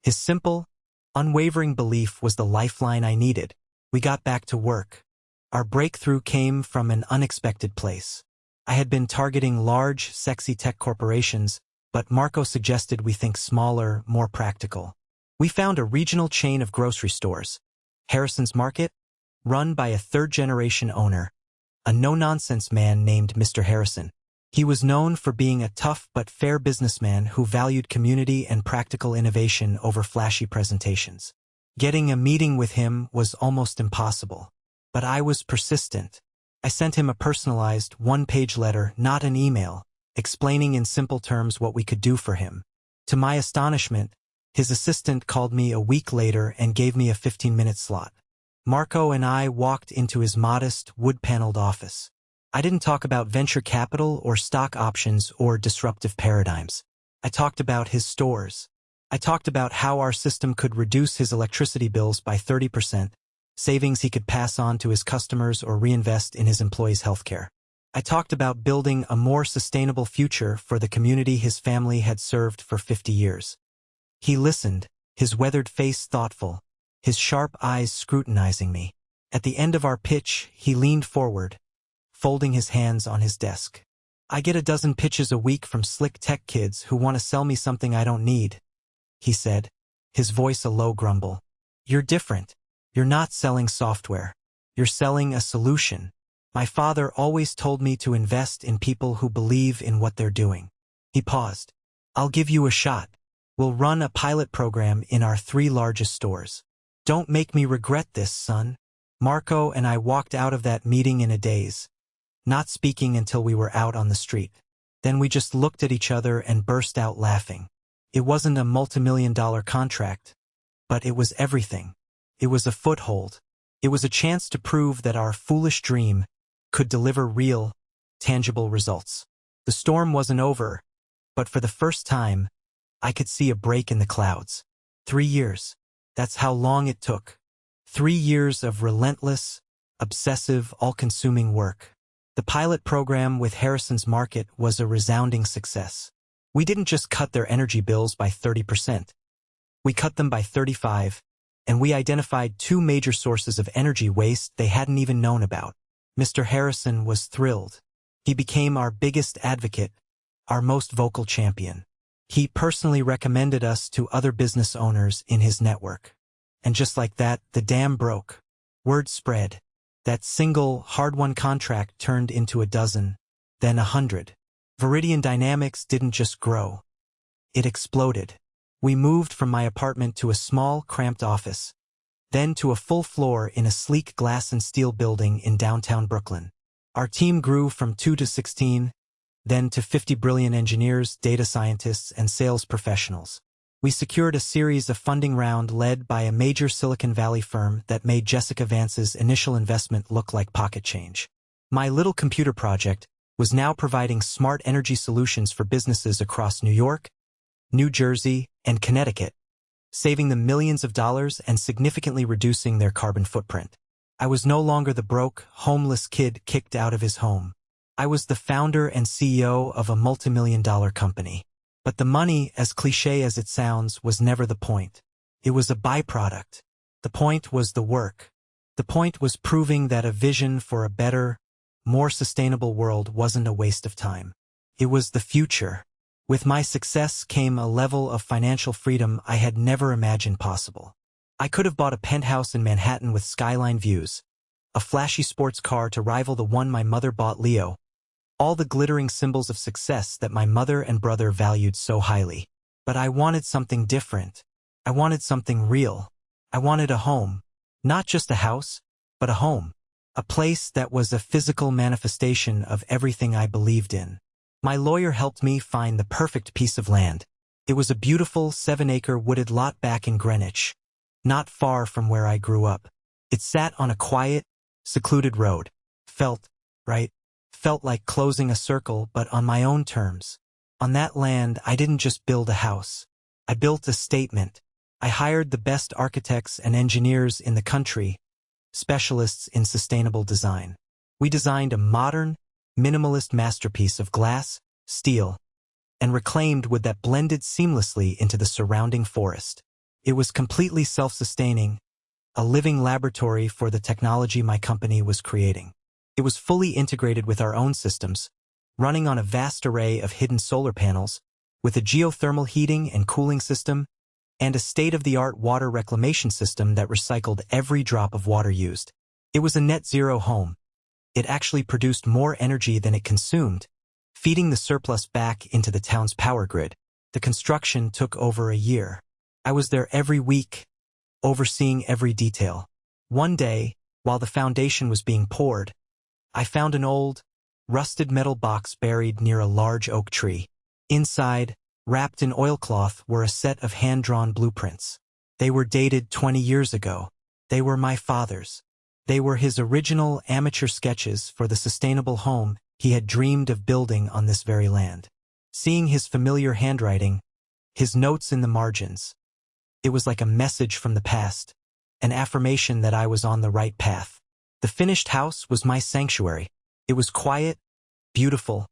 His simple, unwavering belief was the lifeline I needed. We got back to work. Our breakthrough came from an unexpected place. I had been targeting large, sexy tech corporations, but Marco suggested we think smaller, more practical. We found a regional chain of grocery stores, Harrison's Market, run by a third-generation owner, a no-nonsense man named Mr. Harrison. He was known for being a tough but fair businessman who valued community and practical innovation over flashy presentations. Getting a meeting with him was almost impossible. But I was persistent. I sent him a personalized, one-page letter, not an email, explaining in simple terms what we could do for him. To my astonishment, his assistant called me a week later and gave me a 15-minute slot. Marco and I walked into his modest, wood-paneled office. I didn't talk about venture capital or stock options or disruptive paradigms. I talked about his stores. I talked about how our system could reduce his electricity bills by 30%, savings he could pass on to his customers or reinvest in his employees' healthcare. I talked about building a more sustainable future for the community his family had served for 50 years. He listened, his weathered face thoughtful, his sharp eyes scrutinizing me. At the end of our pitch, he leaned forward, folding his hands on his desk. "I get a dozen pitches a week from slick tech kids who want to sell me something I don't need," he said, his voice a low grumble. "You're different. You're not selling software. You're selling a solution. My father always told me to invest in people who believe in what they're doing." He paused. "I'll give you a shot. We'll run a pilot program in our 3 largest stores. Don't make me regret this, son." Marco and I walked out of that meeting in a daze, not speaking until we were out on the street. Then we just looked at each other and burst out laughing. It wasn't a multi-million-dollar contract, but it was everything. It was a foothold. It was a chance to prove that our foolish dream could deliver real, tangible results. The storm wasn't over, but for the first time, I could see a break in the clouds. 3 years. That's how long it took. 3 years of relentless, obsessive, all-consuming work. The pilot program with Harrison's Market was a resounding success. We didn't just cut their energy bills by 30%. We cut them by 35%, and we identified two major sources of energy waste they hadn't even known about. Mr. Harrison was thrilled. He became our biggest advocate, our most vocal champion. He personally recommended us to other business owners in his network. And just like that, the dam broke. Word spread. That single, hard-won contract turned into a dozen, then 100. Viridian Dynamics didn't just grow. It exploded. We moved from my apartment to a small, cramped office, then to a full floor in a sleek glass and steel building in downtown Brooklyn. Our team grew from 2 to 16, then to 50 brilliant engineers, data scientists, and sales professionals. We secured a series of funding round led by a major Silicon Valley firm that made Jessica Vance's initial investment look like pocket change. My little computer project was now providing smart energy solutions for businesses across New York, New Jersey, and Connecticut, saving them millions of dollars and significantly reducing their carbon footprint. I was no longer the broke, homeless kid kicked out of his home. I was the founder and CEO of a multimillion-dollar company. But the money, as cliché as it sounds, was never the point. It was a byproduct. The point was the work. The point was proving that a vision for a better, more sustainable world wasn't a waste of time. It was the future. With my success came a level of financial freedom I had never imagined possible. I could have bought a penthouse in Manhattan with skyline views, a flashy sports car to rival the one my mother bought Leo, all the glittering symbols of success that my mother and brother valued so highly. But I wanted something different. I wanted something real. I wanted a home. Not just a house, but a home. A place that was a physical manifestation of everything I believed in. My lawyer helped me find the perfect piece of land. It was a beautiful 7-acre wooded lot back in Greenwich, not far from where I grew up. It sat on a quiet, secluded road. Felt right. Felt like closing a circle, but on my own terms. On that land, I didn't just build a house. I built a statement. I hired the best architects and engineers in the country, specialists in sustainable design. We designed a modern, minimalist masterpiece of glass, steel, and reclaimed wood that blended seamlessly into the surrounding forest. It was completely self-sustaining, a living laboratory for the technology my company was creating. It was fully integrated with our own systems, running on a vast array of hidden solar panels, with a geothermal heating and cooling system, and a state-of-the-art water reclamation system that recycled every drop of water used. It was a net-zero home. It actually produced more energy than it consumed, feeding the surplus back into the town's power grid. The construction took over a year. I was there every week, overseeing every detail. One day, while the foundation was being poured, I found an old, rusted metal box buried near a large oak tree. Inside, wrapped in oilcloth, were a set of hand-drawn blueprints. They were dated 20 years ago. They were my father's. They were his original amateur sketches for the sustainable home he had dreamed of building on this very land. Seeing his familiar handwriting, his notes in the margins, it was like a message from the past, an affirmation that I was on the right path. The finished house was my sanctuary. It was quiet, beautiful,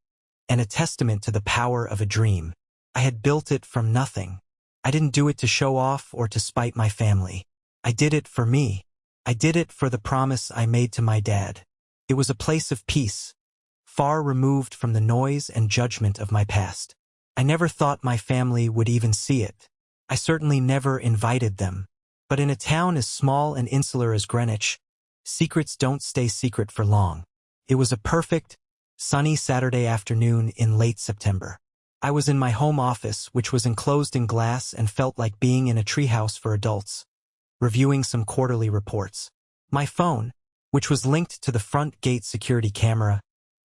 and a testament to the power of a dream. I had built it from nothing. I didn't do it to show off or to spite my family. I did it for me. I did it for the promise I made to my dad. It was a place of peace, far removed from the noise and judgment of my past. I never thought my family would even see it. I certainly never invited them. But in a town as small and insular as Greenwich, secrets don't stay secret for long. It was a perfect, sunny Saturday afternoon in late September. I was in my home office, which was enclosed in glass and felt like being in a treehouse for adults, reviewing some quarterly reports. My phone, which was linked to the front gate security camera,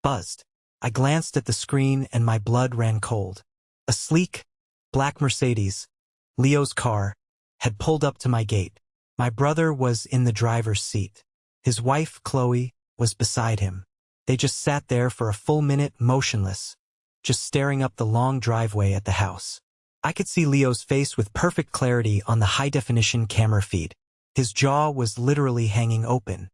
buzzed. I glanced at the screen and my blood ran cold. A sleek, black Mercedes, Leo's car, had pulled up to my gate. My brother was in the driver's seat. His wife, Chloe, was beside him. They just sat there for a full minute, motionless, just staring up the long driveway at the house. I could see Leo's face with perfect clarity on the high-definition camera feed. His jaw was literally hanging open.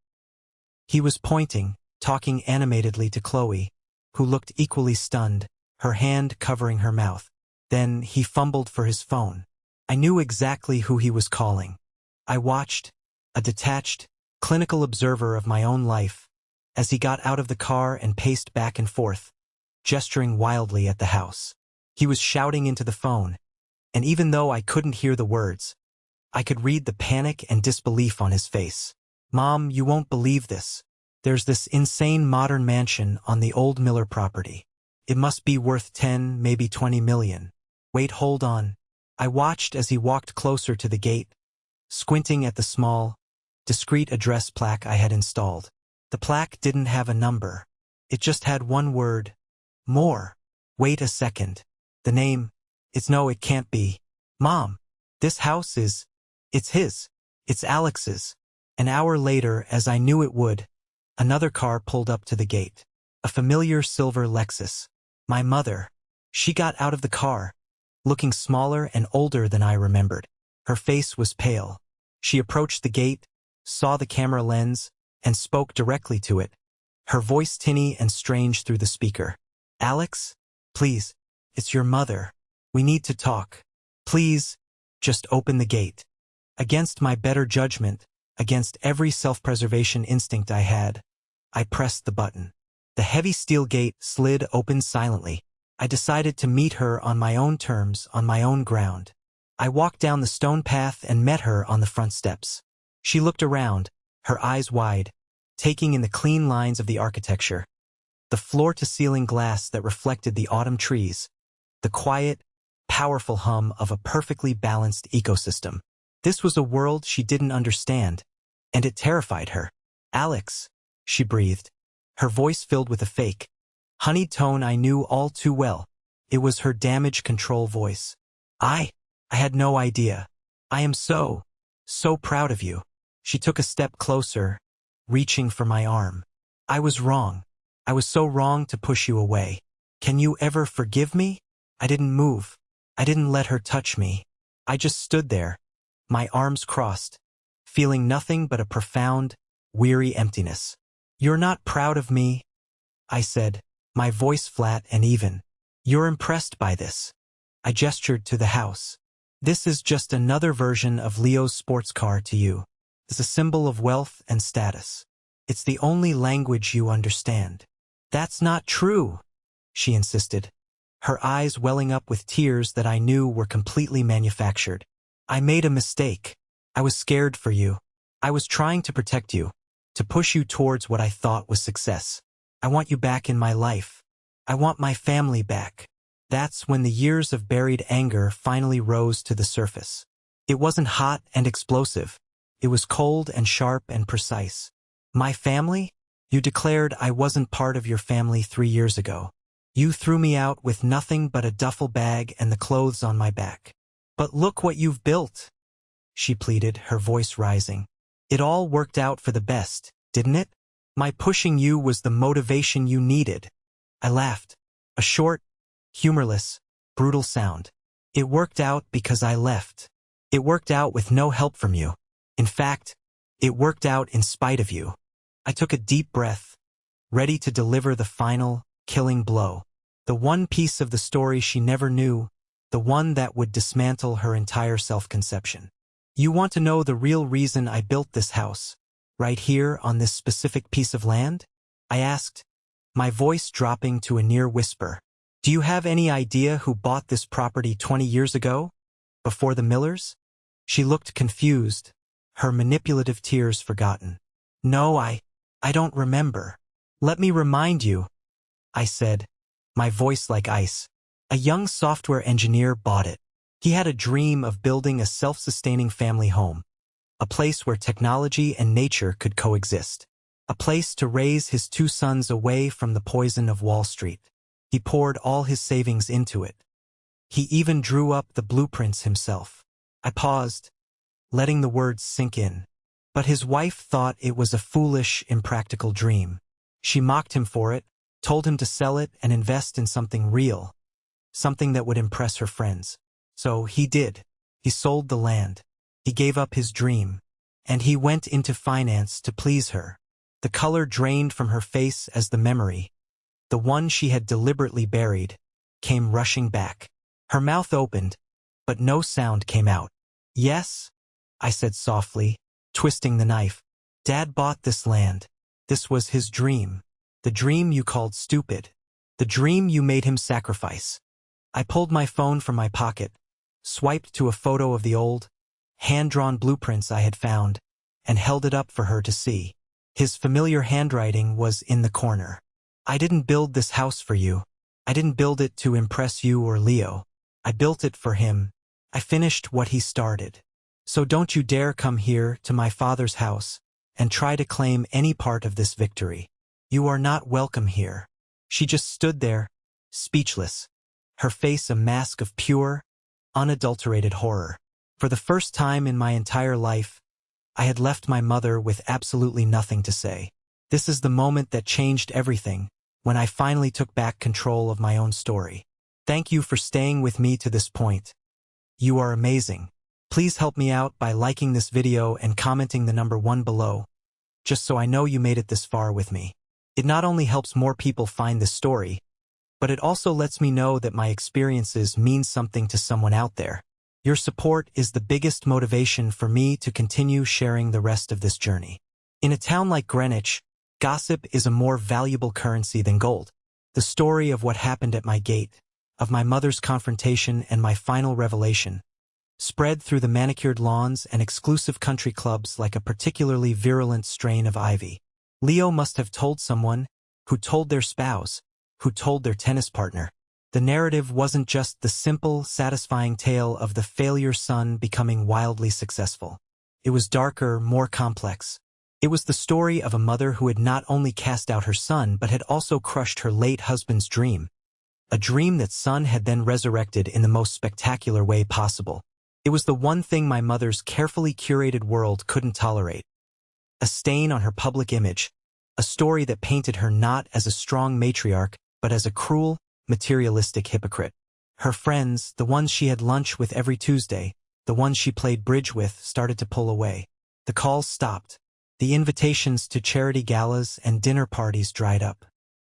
He was pointing, talking animatedly to Chloe, who looked equally stunned, her hand covering her mouth. Then he fumbled for his phone. I knew exactly who he was calling. I watched, a detached, clinical observer of my own life, as he got out of the car and paced back and forth, gesturing wildly at the house. He was shouting into the phone, and even though I couldn't hear the words, I could read the panic and disbelief on his face. "Mom, you won't believe this. There's this insane modern mansion on the old Miller property. It must be worth 10, maybe 20 million. Wait, hold on." I watched as he walked closer to the gate, squinting at the small, discreet address plaque I had installed. The plaque didn't have a number. It just had one word: more. Wait a second. The name. It can't be. Mom, this house is, it's his. It's Alex's. An hour later, as I knew it would, another car pulled up to the gate. A familiar silver Lexus. My mother. She got out of the car, looking smaller and older than I remembered. Her face was pale. She approached the gate, saw the camera lens, and spoke directly to it, her voice tinny and strange through the speaker. "Alex, please, it's your mother. We need to talk. Please, just open the gate." Against my better judgment, against every self-preservation instinct I had, I pressed the button. The heavy steel gate slid open silently. I decided to meet her on my own terms, on my own ground. I walked down the stone path and met her on the front steps. She looked around, her eyes wide, taking in the clean lines of the architecture, the floor-to-ceiling glass that reflected the autumn trees, the quiet, powerful hum of a perfectly balanced ecosystem. This was a world she didn't understand, and it terrified her. "Alex," she breathed, her voice filled with a fake, honeyed tone I knew all too well. It was her damage control voice. I had no idea. "I am so proud of you." She took a step closer, reaching for my arm. "I was wrong. I was so wrong to push you away. Can you ever forgive me?" I didn't move. I didn't let her touch me. I just stood there, my arms crossed, feeling nothing but a profound, weary emptiness. "You're not proud of me," I said, my voice flat and even. "You're impressed by this." I gestured to the house. "This is just another version of Leo's sports car to you. It's a symbol of wealth and status. It's the only language you understand." "That's not true," she insisted, her eyes welling up with tears that I knew were completely manufactured. "I made a mistake. I was scared for you. I was trying to protect you, to push you towards what I thought was success. I want you back in my life. I want my family back." That's when the years of buried anger finally rose to the surface. It wasn't hot and explosive. It was cold and sharp and precise. "My family? You declared I wasn't part of your family 3 years ago. You threw me out with nothing but a duffel bag and the clothes on my back. But look what you've built," she pleaded, her voice rising. "It all worked out for the best, didn't it? My pushing you was the motivation you needed." I laughed, a short, humorless, brutal sound. "It worked out because I left. It worked out with no help from you. In fact, it worked out in spite of you." I took a deep breath, ready to deliver the final, killing blow. The one piece of the story she never knew, the one that would dismantle her entire self-conception. "You want to know the real reason I built this house, right here on this specific piece of land?" I asked, my voice dropping to a near whisper. "Do you have any idea who bought this property 20 years ago? Before the Millers?" She looked confused, her manipulative tears forgotten. "No, I don't remember." "Let me remind you," I said, my voice like ice. "A young software engineer bought it. He had a dream of building a self-sustaining family home, a place where technology and nature could coexist, a place to raise his 2 sons away from the poison of Wall Street. He poured all his savings into it. He even drew up the blueprints himself." I paused, letting the words sink in. But his wife thought it was a foolish, impractical dream. She mocked him for it, told him to sell it and invest in something real, something that would impress her friends. So he did. He sold the land. He gave up his dream. And he went into finance to please her. The color drained from her face as the memory, the one she had deliberately buried, came rushing back. Her mouth opened, but no sound came out. "Yes," I said softly, twisting the knife. "Dad bought this land. This was his dream. The dream you called stupid. The dream you made him sacrifice." I pulled my phone from my pocket, swiped to a photo of the old, hand-drawn blueprints I had found, and held it up for her to see. His familiar handwriting was in the corner. "I didn't build this house for you. I didn't build it to impress you or Leo. I built it for him. I finished what he started. So don't you dare come here to my father's house and try to claim any part of this victory. You are not welcome here." She just stood there, speechless, her face a mask of pure, unadulterated horror. For the first time in my entire life, I had left my mother with absolutely nothing to say. This is the moment that changed everything, when I finally took back control of my own story. Thank you for staying with me to this point. You are amazing. Please help me out by liking this video and commenting the number 1 below, just so I know you made it this far with me. It not only helps more people find this story, but it also lets me know that my experiences mean something to someone out there. Your support is the biggest motivation for me to continue sharing the rest of this journey. In a town like Greenwich, gossip is a more valuable currency than gold. The story of what happened at my gate, of my mother's confrontation and my final revelation, spread through the manicured lawns and exclusive country clubs like a particularly virulent strain of ivy. Leo must have told someone, who told their spouse, who told their tennis partner. The narrative wasn't just the simple, satisfying tale of the failure son becoming wildly successful. It was darker, more complex. It was the story of a mother who had not only cast out her son but had also crushed her late husband's dream. A dream that son had then resurrected in the most spectacular way possible. It was the one thing my mother's carefully curated world couldn't tolerate. A stain on her public image, a story that painted her not as a strong matriarch, but as a cruel, materialistic hypocrite. Her friends, the ones she had lunch with every Tuesday, the ones she played bridge with, started to pull away. The calls stopped. The invitations to charity galas and dinner parties dried up.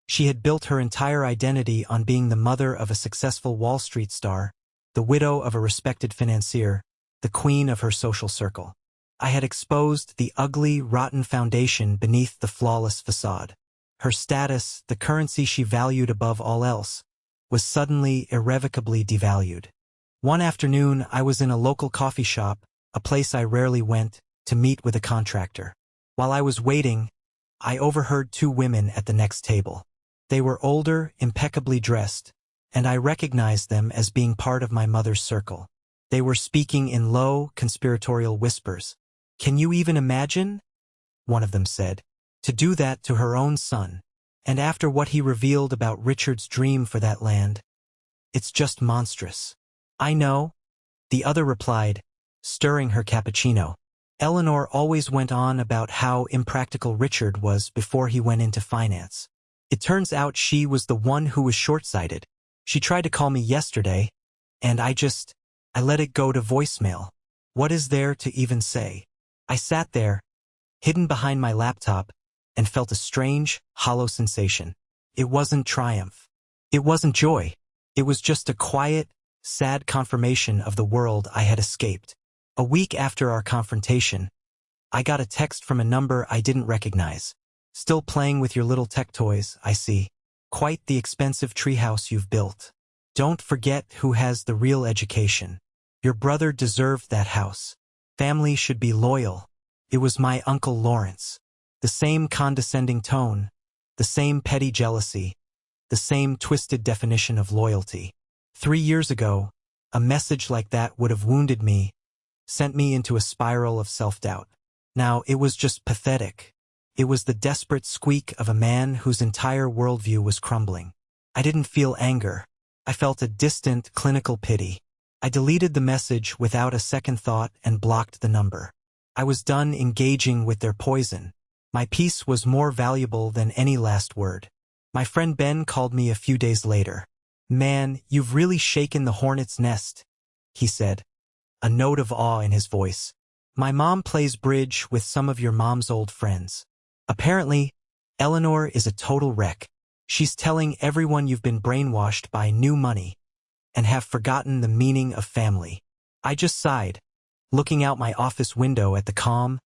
She had built her entire identity on being the mother of a successful Wall Street star, the widow of a respected financier, the queen of her social circle. I had exposed the ugly, rotten foundation beneath the flawless facade. Her status, the currency she valued above all else, was suddenly irrevocably devalued. One afternoon, I was in a local coffee shop, a place I rarely went, to meet with a contractor. While I was waiting, I overheard 2 women at the next table. They were older, impeccably dressed, and I recognized them as being part of my mother's circle. They were speaking in low, conspiratorial whispers. "Can you even imagine?" one of them said. "To do that to her own son. And after what he revealed about Richard's dream for that land. It's just monstrous." "I know," the other replied, stirring her cappuccino. Eleanor always went on about how impractical Richard was before he went into finance. It turns out she was the one who was short-sighted. She tried to call me yesterday, and I let it go to voicemail. What is there to even say? I sat there, hidden behind my laptop, and felt a strange, hollow sensation. It wasn't triumph. It wasn't joy. It was just a quiet, sad confirmation of the world I had escaped. A week after our confrontation, I got a text from a number I didn't recognize. "Still playing with your little tech toys, I see. Quite the expensive treehouse you've built. Don't forget who has the real education. Your brother deserved that house. Family should be loyal." It was my Uncle Lawrence. The same condescending tone, the same petty jealousy, the same twisted definition of loyalty. 3 years ago, a message like that would have wounded me, sent me into a spiral of self-doubt. Now, it was just pathetic. It was the desperate squeak of a man whose entire worldview was crumbling. I didn't feel anger. I felt a distant, clinical pity. I deleted the message without a second thought and blocked the number. I was done engaging with their poison. My peace was more valuable than any last word. My friend Ben called me a few days later. "Man, you've really shaken the hornet's nest," he said, a note of awe in his voice. "My mom plays bridge with some of your mom's old friends. Apparently, Eleanor is a total wreck. She's telling everyone you've been brainwashed by new money. and have forgotten the meaning of family. I just sighed, looking out my office window at the calm,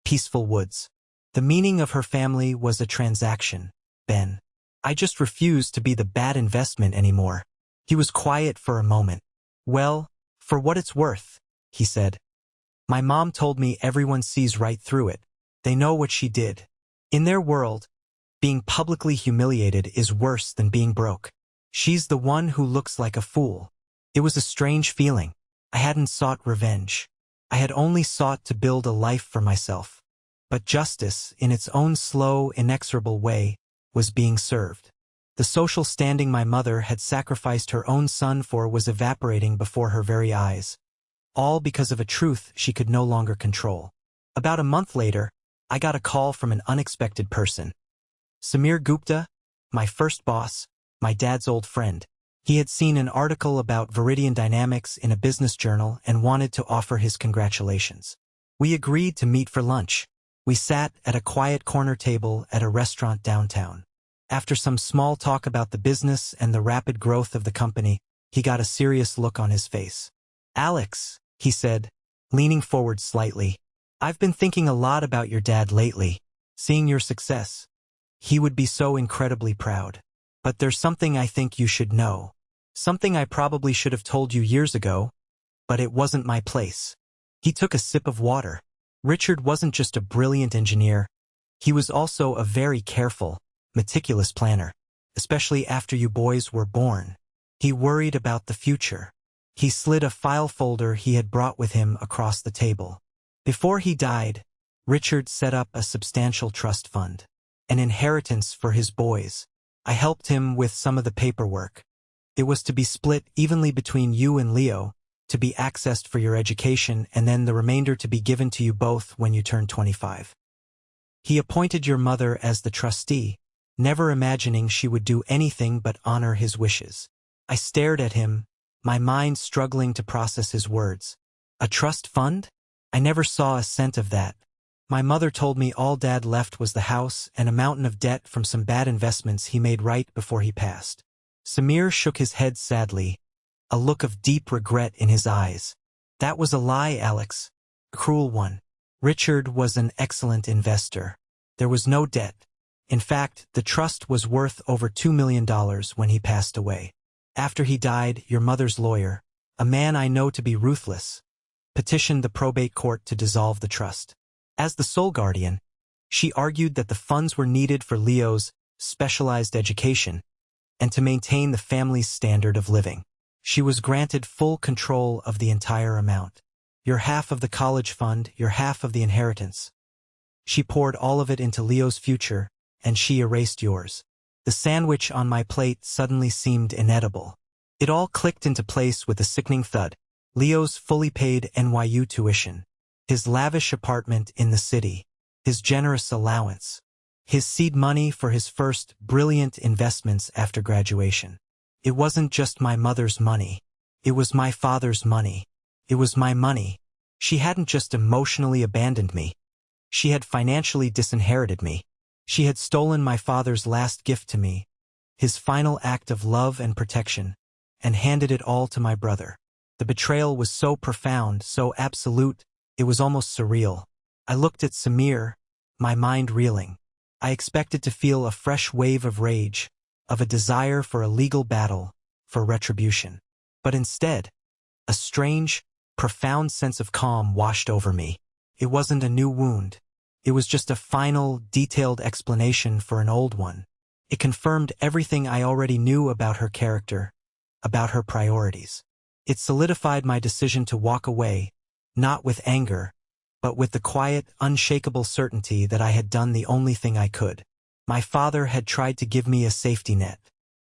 peaceful woods. The meaning of her family was a transaction, Ben. I just refused to be the bad investment anymore. He was quiet for a moment. Well, for what it's worth, he said. My mom told me everyone sees right through it. They know what she did. In their world, being publicly humiliated is worse than being broke. She's the one who looks like a fool. It was a strange feeling. I hadn't sought revenge. I had only sought to build a life for myself. But justice, in its own slow, inexorable way, was being served. The social standing my mother had sacrificed her own son for was evaporating before her very eyes. All because of a truth she could no longer control. About a month later, I got a call from an unexpected person. Samir Gupta, my first boss, my dad's old friend. He had seen an article about Viridian dynamics in a business journal and wanted to offer his congratulations. We agreed to meet for lunch. We sat at a quiet corner table at a restaurant downtown. After some small talk about the business and the rapid growth of the company, he got a serious look on his face. Alex, he said, leaning forward slightly, I've been thinking a lot about your dad lately, seeing your success. He would be so incredibly proud. But there's something I think you should know. Something I probably should have told you years ago, but it wasn't my place. He took a sip of water. Richard wasn't just a brilliant engineer. He was also a very careful, meticulous planner, especially after you boys were born. He worried about the future. He slid a file folder he had brought with him across the table. Before he died, Richard set up a substantial trust fund, an inheritance for his boys. I helped him with some of the paperwork. It was to be split evenly between you and Leo, to be accessed for your education, and then the remainder to be given to you both when you turn 25. He appointed your mother as the trustee, never imagining she would do anything but honor his wishes. I stared at him, my mind struggling to process his words. A trust fund? I never saw a cent of that. My mother told me all Dad left was the house and a mountain of debt from some bad investments he made right before he passed. Samir shook his head sadly, a look of deep regret in his eyes. That was a lie, Alex. A cruel one. Richard was an excellent investor. There was no debt. In fact, the trust was worth over $2 million when he passed away. After he died, your mother's lawyer, a man I know to be ruthless, petitioned the probate court to dissolve the trust. As the sole guardian, she argued that the funds were needed for Leo's specialized education and to maintain the family's standard of living. She was granted full control of the entire amount. Your half of the college fund, your half of the inheritance. She poured all of it into Leo's future, and she erased yours. The sandwich on my plate suddenly seemed inedible. It all clicked into place with a sickening thud. Leo's fully paid NYU tuition. His lavish apartment in the city, his generous allowance, his seed money for his first brilliant investments after graduation. It wasn't just my mother's money. It was my father's money. It was my money. She hadn't just emotionally abandoned me. She had financially disinherited me. She had stolen my father's last gift to me, his final act of love and protection, and handed it all to my brother. The betrayal was so profound, so absolute, it was almost surreal. I looked at Samir, my mind reeling. I expected to feel a fresh wave of rage, of a desire for a legal battle, for retribution. But instead, a strange, profound sense of calm washed over me. It wasn't a new wound. It was just a final, detailed explanation for an old one. It confirmed everything I already knew about her character, about her priorities. It solidified my decision to walk away, not with anger, but with the quiet, unshakable certainty that I had done the only thing I could. My father had tried to give me a safety net.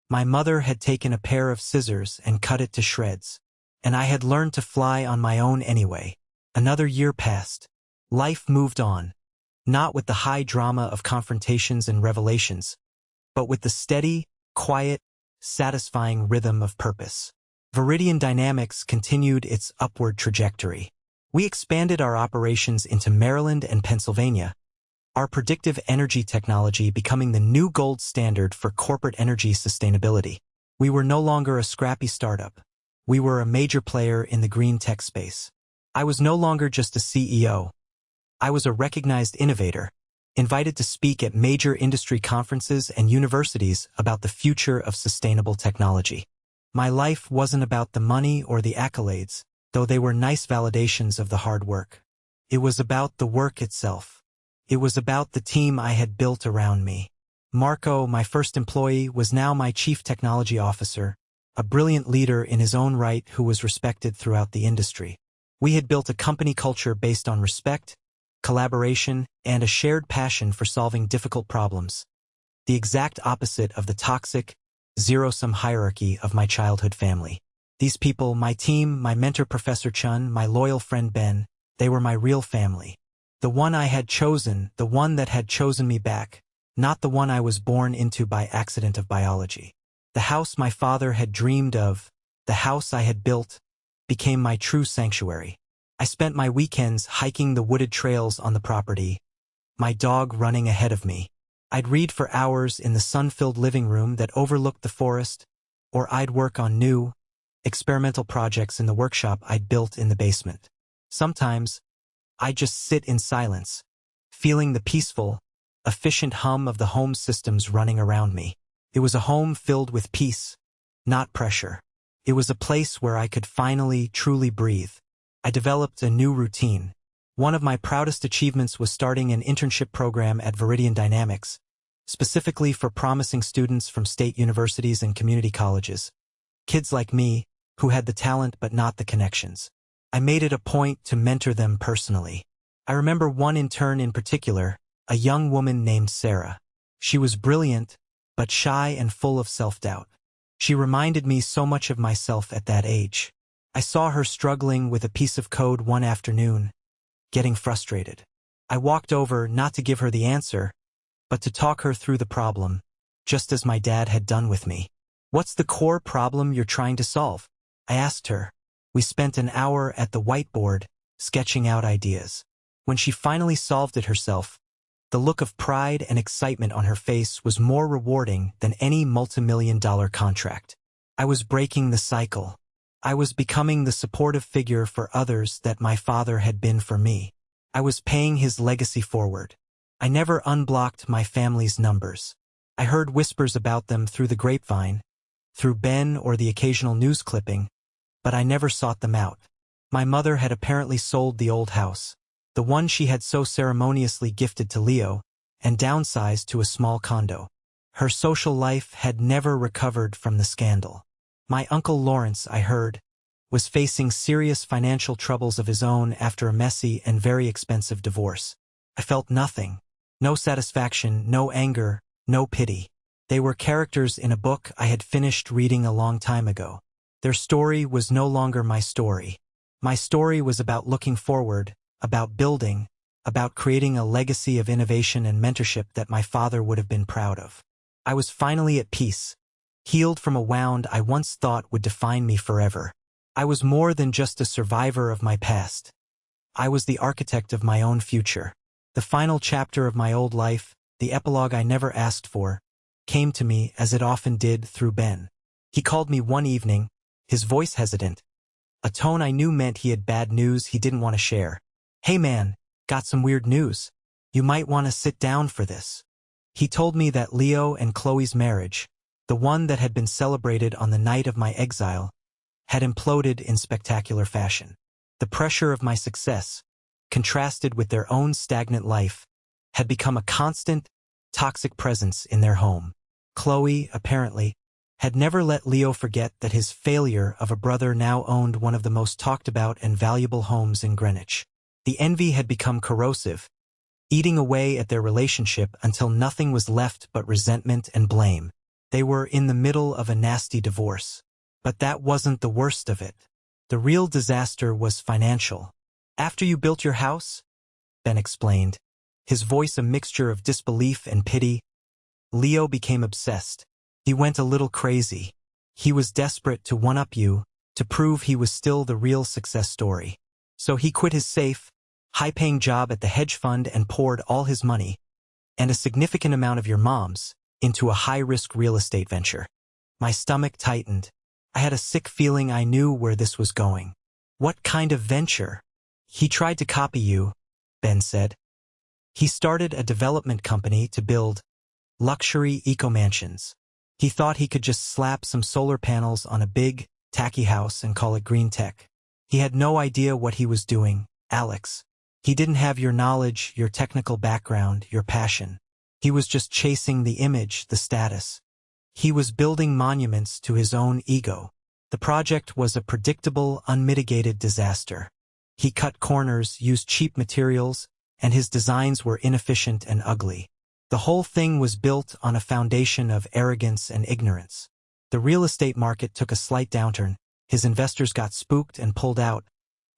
My mother had taken a pair of scissors and cut it to shreds. And I had learned to fly on my own anyway. Another year passed. Life moved on. Not with the high drama of confrontations and revelations, but with the steady, quiet, satisfying rhythm of purpose. Viridian Dynamics continued its upward trajectory. We expanded our operations into Maryland and Pennsylvania, our predictive energy technology becoming the new gold standard for corporate energy sustainability. We were no longer a scrappy startup. We were a major player in the green tech space. I was no longer just a CEO. I was a recognized innovator, invited to speak at major industry conferences and universities about the future of sustainable technology. My life wasn't about the money or the accolades, though they were nice validations of the hard work. It was about the work itself. It was about the team I had built around me. Marco, my first employee, was now my chief technology officer, a brilliant leader in his own right who was respected throughout the industry. We had built a company culture based on respect, collaboration, and a shared passion for solving difficult problems. The exact opposite of the toxic, zero-sum hierarchy of my childhood family. These people, my team, my mentor Professor Chun, my loyal friend Ben, they were my real family. The one I had chosen, the one that had chosen me back, not the one I was born into by accident of biology. The house my father had dreamed of, the house I had built, became my true sanctuary. I spent my weekends hiking the wooded trails on the property, my dog running ahead of me. I'd read for hours in the sun-filled living room that overlooked the forest, or I'd work on new, experimental projects in the workshop I'd built in the basement. Sometimes, I'd just sit in silence, feeling the peaceful, efficient hum of the home systems running around me. It was a home filled with peace, not pressure. It was a place where I could finally, truly breathe. I developed a new routine. One of my proudest achievements was starting an internship program at Veridian Dynamics, specifically for promising students from state universities and community colleges. Kids like me, who had the talent but not the connections. I made it a point to mentor them personally. I remember one intern in particular, a young woman named Sarah. She was brilliant, but shy and full of self-doubt. She reminded me so much of myself at that age. I saw her struggling with a piece of code one afternoon, getting frustrated. I walked over not to give her the answer, but to talk her through the problem, just as my dad had done with me. "What's the core problem you're trying to solve?" I asked her. We spent an hour at the whiteboard, sketching out ideas. When she finally solved it herself, the look of pride and excitement on her face was more rewarding than any multimillion-dollar contract. I was breaking the cycle. I was becoming the supportive figure for others that my father had been for me. I was paying his legacy forward. I never unblocked my family's numbers. I heard whispers about them through the grapevine, through Ben or the occasional news clipping, but I never sought them out. My mother had apparently sold the old house, the one she had so ceremoniously gifted to Leo, and downsized to a small condo. Her social life had never recovered from the scandal. My Uncle Lawrence, I heard, was facing serious financial troubles of his own after a messy and very expensive divorce. I felt nothing. No satisfaction, no anger, no pity. They were characters in a book I had finished reading a long time ago. Their story was no longer my story. My story was about looking forward, about building, about creating a legacy of innovation and mentorship that my father would have been proud of. I was finally at peace, healed from a wound I once thought would define me forever. I was more than just a survivor of my past. I was the architect of my own future. The final chapter of my old life, the epilogue I never asked for, came to me as it often did through Ben. He called me one evening, his voice hesitant, a tone I knew meant he had bad news he didn't want to share. "Hey man, got some weird news. You might want to sit down for this." He told me that Leo and Chloe's marriage, the one that had been celebrated on the night of my exile, had imploded in spectacular fashion. The pressure of my success, contrasted with their own stagnant life, had become a constant, toxic presence in their home. Chloe, apparently, had never let Leo forget that his failure of a brother now owned one of the most talked about and valuable homes in Greenwich. The envy had become corrosive, eating away at their relationship until nothing was left but resentment and blame. They were in the middle of a nasty divorce. But that wasn't the worst of it. The real disaster was financial. "After you built your house," Ben explained, his voice a mixture of disbelief and pity, "Leo became obsessed. He went a little crazy. He was desperate to one-up you, to prove he was still the real success story. So he quit his safe, high-paying job at the hedge fund and poured all his money, and a significant amount of your mom's, into a high-risk real estate venture." My stomach tightened. I had a sick feeling I knew where this was going. What kind of venture? He tried to copy you, Ben said. He started a development company to build luxury eco-mansions. He thought he could just slap some solar panels on a big, tacky house and call it green tech. He had no idea what he was doing, Alex. He didn't have your knowledge, your technical background, your passion. He was just chasing the image, the status. He was building monuments to his own ego. The project was a predictable, unmitigated disaster. He cut corners, used cheap materials, and his designs were inefficient and ugly. The whole thing was built on a foundation of arrogance and ignorance. The real estate market took a slight downturn, his investors got spooked and pulled out,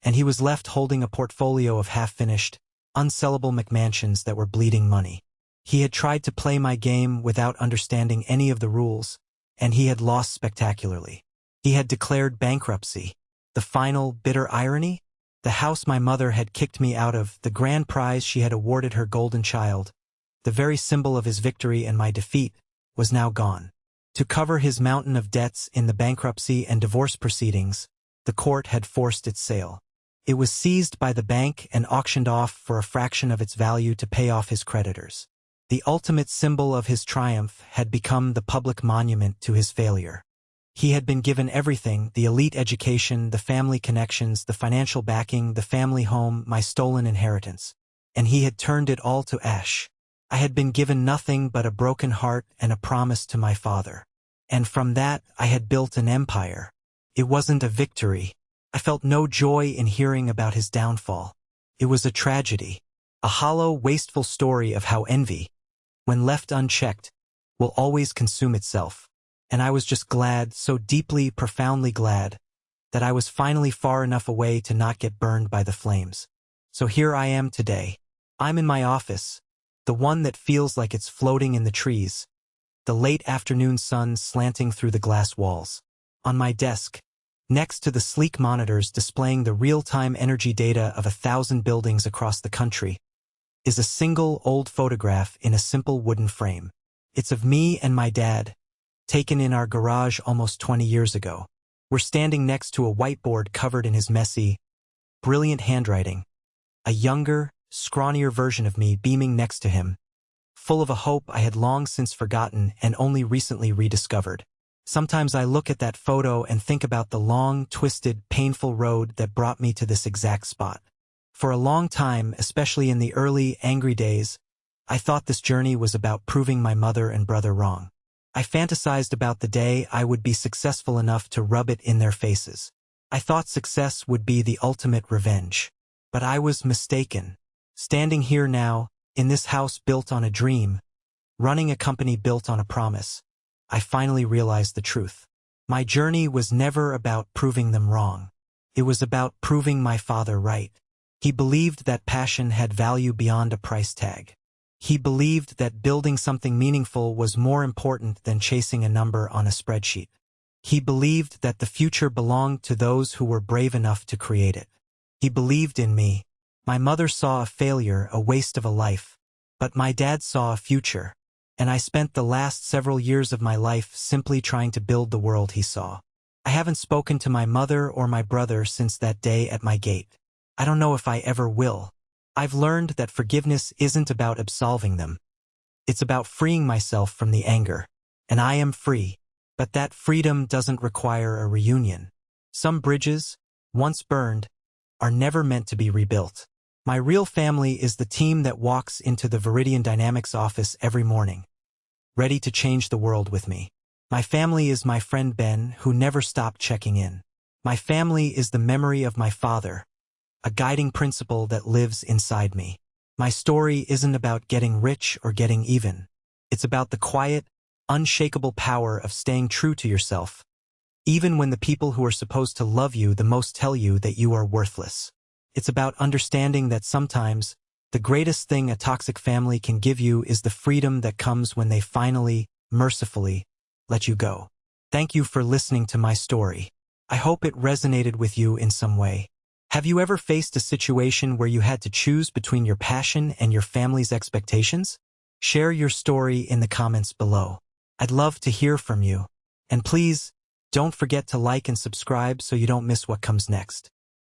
and he was left holding a portfolio of half-finished, unsellable McMansions that were bleeding money. He had tried to play my game without understanding any of the rules, and he had lost spectacularly. He had declared bankruptcy. The final, bitter irony? The house my mother had kicked me out of, the grand prize she had awarded her golden child, the very symbol of his victory and my defeat, was now gone. To cover his mountain of debts in the bankruptcy and divorce proceedings, the court had forced its sale. It was seized by the bank and auctioned off for a fraction of its value to pay off his creditors. The ultimate symbol of his triumph had become the public monument to his failure. He had been given everything, the elite education, the family connections, the financial backing, the family home, my stolen inheritance. And he had turned it all to ash. I had been given nothing but a broken heart and a promise to my father. And from that, I had built an empire. It wasn't a victory. I felt no joy in hearing about his downfall. It was a tragedy. A hollow, wasteful story of how envy, when left unchecked, will always consume itself. And I was just glad, so deeply, profoundly glad, that I was finally far enough away to not get burned by the flames. So here I am today. I'm in my office, the one that feels like it's floating in the trees, the late afternoon sun slanting through the glass walls. On my desk, next to the sleek monitors displaying the real-time energy data of 1,000 buildings across the country, is a single old photograph in a simple wooden frame. It's of me and my dad, taken in our garage almost 20 years ago. We're standing next to a whiteboard covered in his messy, brilliant handwriting, a younger, scrawnier version of me beaming next to him, full of a hope I had long since forgotten and only recently rediscovered. Sometimes I look at that photo and think about the long, twisted, painful road that brought me to this exact spot. For a long time, especially in the early, angry days, I thought this journey was about proving my mother and brother wrong. I fantasized about the day I would be successful enough to rub it in their faces. I thought success would be the ultimate revenge. But I was mistaken. Standing here now, in this house built on a dream, running a company built on a promise, I finally realized the truth. My journey was never about proving them wrong. It was about proving my father right. He believed that passion had value beyond a price tag. He believed that building something meaningful was more important than chasing a number on a spreadsheet. He believed that the future belonged to those who were brave enough to create it. He believed in me. My mother saw a failure, a waste of a life, but my dad saw a future, and I spent the last several years of my life simply trying to build the world he saw. I haven't spoken to my mother or my brother since that day at my gate. I don't know if I ever will. I've learned that forgiveness isn't about absolving them. It's about freeing myself from the anger. And I am free. But that freedom doesn't require a reunion. Some bridges, once burned, are never meant to be rebuilt. My real family is the team that walks into the Veridian Dynamics office every morning, ready to change the world with me. My family is my friend Ben, who never stopped checking in. My family is the memory of my father, a guiding principle that lives inside me. My story isn't about getting rich or getting even. It's about the quiet, unshakable power of staying true to yourself, even when the people who are supposed to love you the most tell you that you are worthless. It's about understanding that sometimes the greatest thing a toxic family can give you is the freedom that comes when they finally, mercifully, let you go. Thank you for listening to my story. I hope it resonated with you in some way. Have you ever faced a situation where you had to choose between your passion and your family's expectations? Share your story in the comments below. I'd love to hear from you. And please, Don't forget to like and subscribe so you don't miss what comes next.